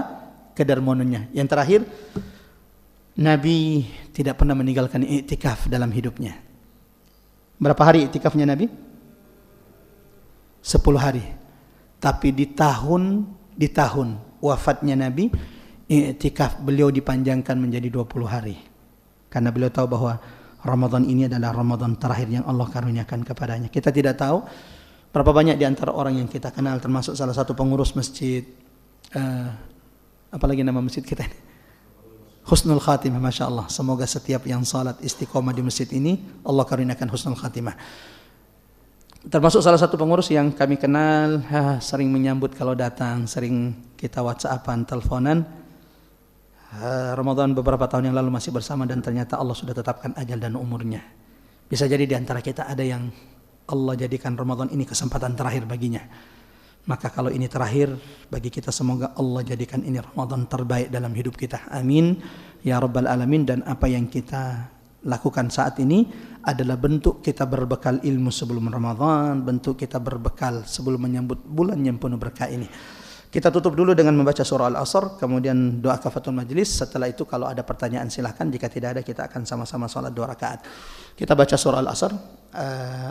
kedermawanannya. Yang terakhir, Nabi tidak pernah meninggalkan i'tikaf dalam hidupnya. Berapa hari i'tikafnya Nabi? 10 hari. Tapi di tahun wafatnya Nabi, i'tikaf beliau dipanjangkan menjadi 20 hari. Karena beliau tahu bahwa Ramadan ini adalah Ramadan terakhir yang Allah karuniakan kepadanya. Kita tidak tahu berapa banyak di antara orang yang kita kenal, termasuk salah satu pengurus masjid, apalagi nama masjid kita ini, Husnul Khatimah, Masya Allah. Semoga setiap yang salat istiqomah di masjid ini Allah karuniakan Husnul Khatimah. Termasuk salah satu pengurus yang kami kenal, sering menyambut kalau datang, sering kita WhatsAppan, teleponan. Ramadan beberapa tahun yang lalu masih bersama, dan ternyata Allah sudah tetapkan ajal dan umurnya. Bisa jadi di antara kita ada yang Allah jadikan Ramadan ini kesempatan terakhir baginya. Maka kalau ini terakhir bagi kita, semoga Allah jadikan ini Ramadan terbaik dalam hidup kita. Amin ya rabbal alamin. Dan apa yang kita lakukan saat ini adalah bentuk kita berbekal ilmu sebelum Ramadan, bentuk kita berbekal sebelum menyambut bulan yang penuh berkah ini. Kita tutup dulu dengan membaca surah Al-Asr, kemudian doa kafatul majlis. Setelah itu kalau ada pertanyaan silahkan, jika tidak ada kita akan sama-sama salat 2 rakaat. Kita baca surah Al-Asr.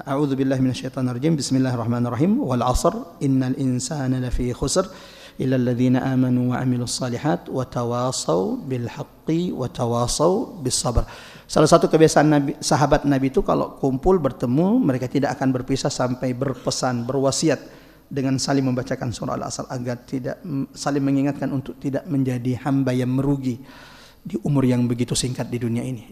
A'udzu billahi minasyaitonir rajim. Bismillahirrahmanirrahim. Wal 'asr innal insana lafi khusr illa alladhina amanu wa 'amilus shalihat wa tawasaw bil haqqi wa tawasaw bis sabr. Salah satu kebiasaan sahabat Nabi itu kalau kumpul bertemu, mereka tidak akan berpisah sampai berpesan, berwasiat dengan saling membacakan surah Al-Asr agar tidak saling mengingatkan untuk tidak menjadi hamba yang merugi di umur yang begitu singkat di dunia ini.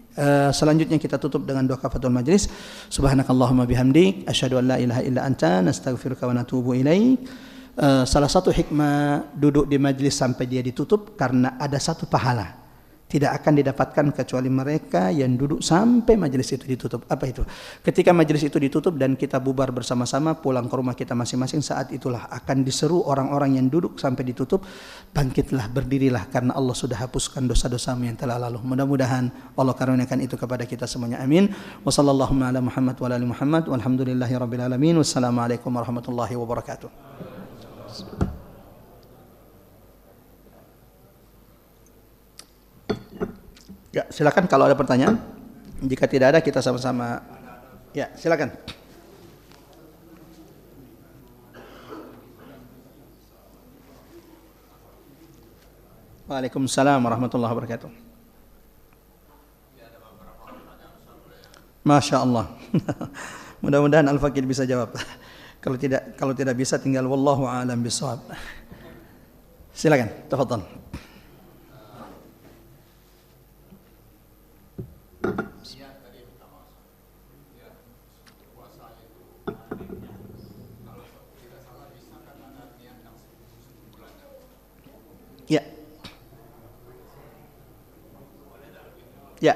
Selanjutnya kita tutup dengan doa kafatul majlis. Subhanakallahumma bihamdik asyhadu an la ilaha illa anta nastaghfiruka wa natubu ilaik. Salah satu hikmah duduk di majlis sampai dia ditutup karena ada satu pahala tidak akan didapatkan kecuali mereka yang duduk sampai majelis itu ditutup. Apa itu? Ketika majelis itu ditutup dan kita bubar bersama-sama pulang ke rumah kita masing-masing, saat itulah akan diseru orang-orang yang duduk sampai ditutup, bangkitlah, berdirilah, karena Allah sudah hapuskan dosa-dosamu yang telah lalu. Mudah-mudahan Allah karuniakan itu kepada kita semuanya. Amin. Wa sallallahu ala Muhammad wa ala ali Muhammad walhamdulillahi rabbil alamin. Wassalamualaikum warahmatullahi wabarakatuh. Ya, silakan kalau ada pertanyaan. Jika tidak ada, kita sama-sama. Ya, silakan. Waalaikumsalam warahmatullahi wabarakatuh. Masya Allah. Mudah-mudahan Al-Fakir bisa jawab. Kalau tidak bisa, tinggal wallahu a'lam bishawab. Silakan, tafadhal. Ya. Ya.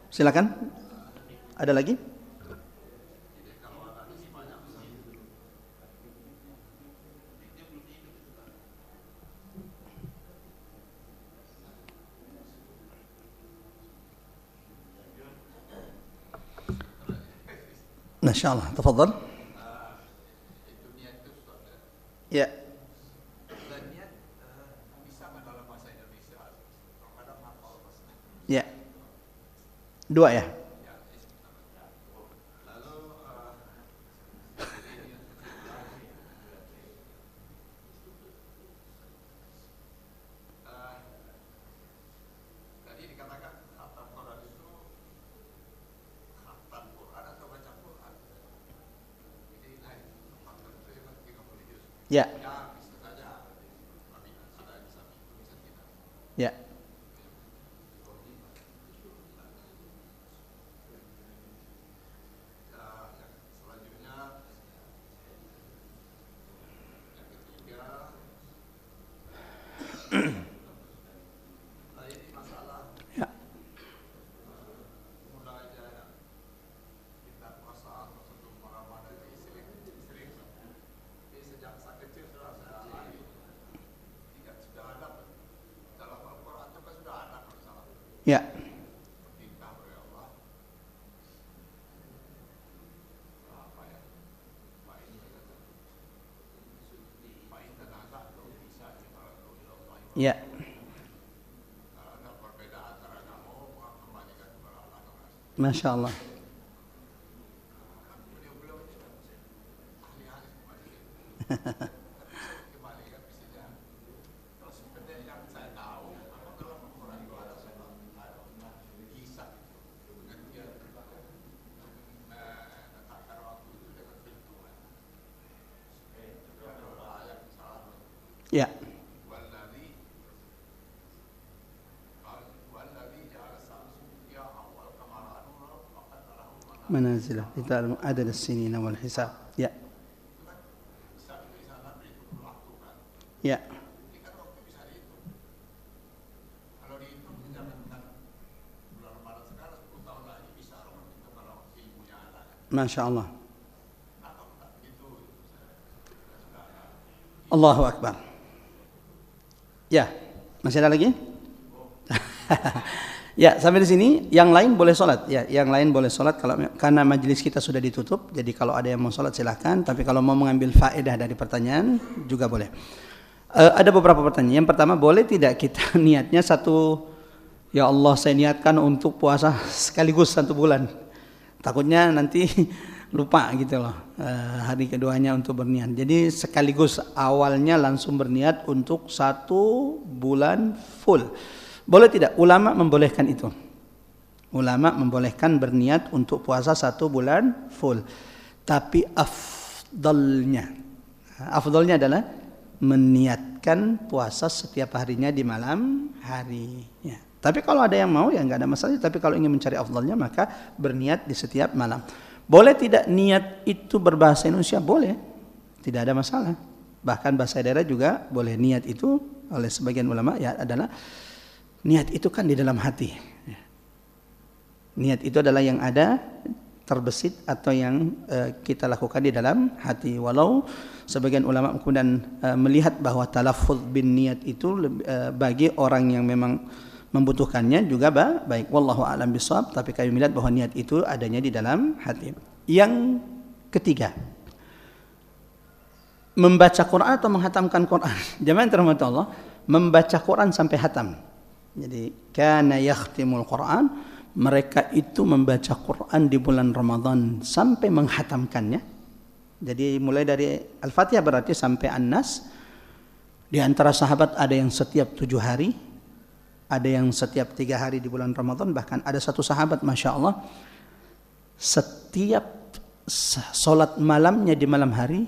Silakan. Ada lagi? Masya Allah, tafadhal. Ya. Ya. 2 ya. Ya. Ya. Ya. Masya Allah. Ya. Manazilah lita'lamu adad as-sinina wal hisab. Ya. Ya. Masya Allah. Allahu Akbar. Ya, masih ada lagi? Ya, sampai di sini. Yang lain boleh sholat. Ya, yang lain boleh sholat karena majelis kita sudah ditutup. Jadi kalau ada yang mau sholat silahkan. Tapi kalau mau mengambil faedah dari pertanyaan juga boleh. Ada beberapa pertanyaan. Yang pertama, boleh tidak kita niatnya satu? Ya Allah, saya niatkan untuk puasa sekaligus 1 bulan. Takutnya nanti lupa gitu loh, hari keduanya untuk berniat. Jadi sekaligus awalnya langsung berniat untuk 1 bulan full. Boleh tidak? Ulama membolehkan itu. Ulama membolehkan berniat untuk puasa 1 bulan full. Tapi afdalnya adalah meniatkan puasa setiap harinya di malam hari. Ya. Tapi kalau ada yang mau ya nggak ada masalah. Tapi kalau ingin mencari afdalnya maka berniat di setiap malam. Boleh tidak niat itu berbahasa Indonesia? Boleh, tidak ada masalah. Bahkan bahasa daerah juga boleh. Niat itu oleh sebagian ulama ya adalah niat itu kan di dalam hati. Niat itu adalah yang ada terbesit atau yang kita lakukan di dalam hati. Walau sebagian ulama kemudian melihat bahwa talaffuz bin niat itu bagi orang yang memang membutuhkannya juga baik. Wallahu a'lam bishawab. Tapi kami melihat bahwa niat itu adanya di dalam hati. Yang ketiga, membaca Quran atau menghatamkan Quran. Jamaah terhormat Allah, membaca Quran sampai hatam. Jadi kana yakhtimul Quran, mereka itu membaca Quran di bulan Ramadan sampai menghatamkannya. Jadi mulai dari Al-Fatihah berarti sampai An-Nas. Di antara sahabat ada yang setiap 7 hari, ada yang setiap 3 hari di bulan Ramadan. Bahkan ada satu sahabat, Masya Allah, setiap solat malamnya di malam hari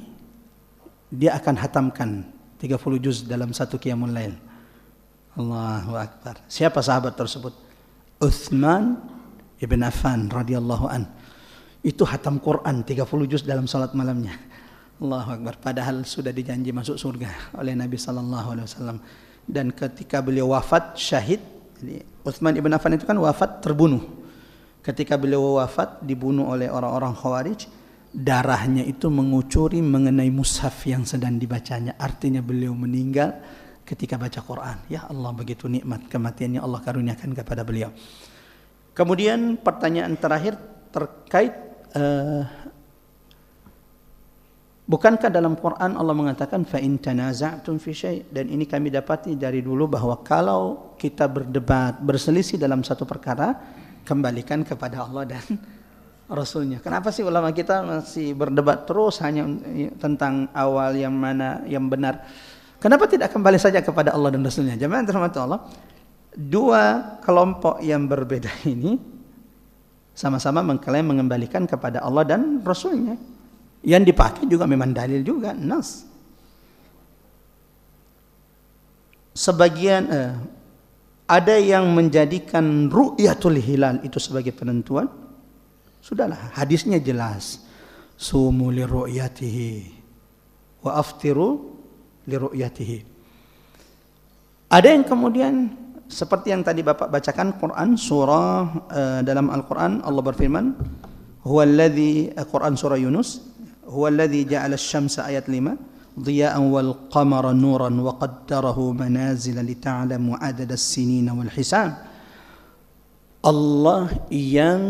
dia akan hatamkan 30 juz dalam 1 qiyamul lail. Allahu Akbar. Siapa sahabat tersebut? Uthman ibn Affan radhiyallahu an. Itu hatam Quran 30 juz dalam salat malamnya. Allahu Akbar. Padahal sudah dijanji masuk surga oleh Nabi sallallahu alaihi wasallam. Dan ketika beliau wafat syahid, jadi Uthman ibn Affan itu kan wafat terbunuh. Ketika beliau wafat dibunuh oleh orang-orang Khawarij, darahnya itu mengucuri mengenai mushaf yang sedang dibacanya. Artinya beliau meninggal ketika baca Quran. Ya Allah, begitu nikmat kematiannya Allah karuniakan kepada beliau. Kemudian pertanyaan terakhir terkait bukankah dalam Quran Allah mengatakan fa in tanaza'tum fi syai', dan ini kami dapati dari dulu bahwa kalau kita berdebat, berselisih dalam satu perkara, kembalikan kepada Allah dan Rasulnya. Kenapa sih ulama kita masih berdebat terus hanya tentang awal yang mana yang benar? Kenapa tidak kembali saja kepada Allah dan Rasulnya? Jemaah dirahmati Allah, 2 kelompok yang berbeda ini sama-sama mengklaim mengembalikan kepada Allah dan Rasulnya. Yang dipakai juga memang dalil juga, nas. Sebagian ada yang menjadikan ru'yatul hilal itu sebagai penentuan. Sudahlah, hadisnya jelas. Sumu li ru'yatihi wa aftiru li ru'yatihi. Ada yang kemudian seperti yang tadi Bapak bacakan Quran surah dalam Al-Quran Allah berfirman, huwallazi, Quran surah Yunus, huwallazi ja'ala asy-syamsa ayat 5 dhiya'an wal qamara nuran wa qaddarahu manazila lita'lamu adada as-sinina wal hisab. Allah yang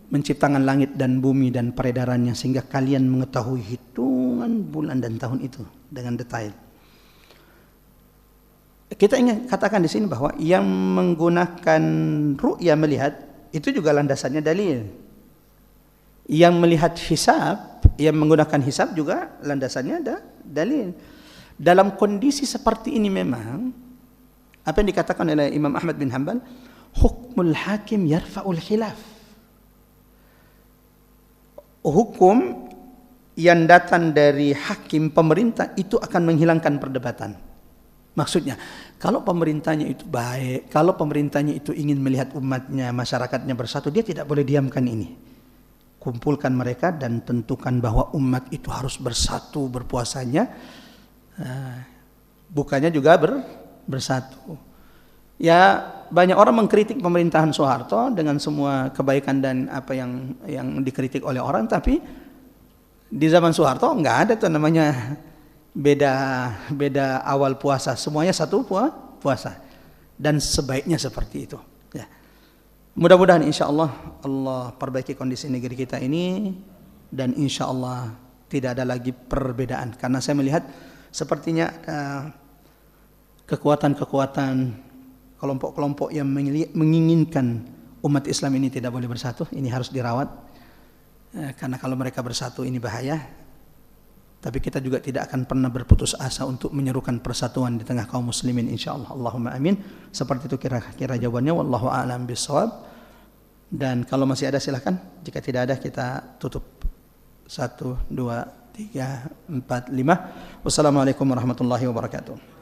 menciptakan langit dan bumi dan peredarannya sehingga kalian mengetahui hitungan bulan dan tahun itu dengan detail. kita ingin katakan di sini bahwa yang menggunakan ru'ya melihat itu juga landasannya dalil. Yang melihat hisab, yang menggunakan hisab juga landasannya ada dalil. Dalam kondisi seperti ini memang apa yang dikatakan oleh Imam Ahmad bin Hanbal, hukmul hakim yarfa'ul khilaf. Hukum yang datang dari hakim pemerintah itu akan menghilangkan perdebatan. Maksudnya, kalau pemerintahnya itu baik, kalau pemerintahnya itu ingin melihat umatnya, masyarakatnya bersatu, dia tidak boleh diamkan ini. Kumpulkan mereka dan tentukan bahwa umat itu harus bersatu berpuasanya, bukannya juga bersatu. Ya, banyak orang mengkritik pemerintahan Soeharto dengan semua kebaikan dan apa yang dikritik oleh orang, tapi di zaman Soeharto nggak ada tuh namanya beda awal puasa, semuanya satu puasa, dan sebaiknya seperti itu. Ya. Mudah-mudahan insya Allah perbaiki kondisi negeri kita ini, dan insya Allah tidak ada lagi perbedaan. Karena saya melihat sepertinya kekuatan-kekuatan kelompok-kelompok yang menginginkan umat Islam ini tidak boleh bersatu, ini harus dirawat. Karena kalau mereka bersatu ini bahaya. Tapi kita juga tidak akan pernah berputus asa untuk menyerukan persatuan di tengah kaum muslimin insyaallah. Allahumma amin. Seperti itu kira-kira jawabannya, wallahu a'lam bishawab. Dan kalau masih ada silakan, jika tidak ada kita tutup. 1 2 3 4 5. Wassalamualaikum warahmatullahi wabarakatuh.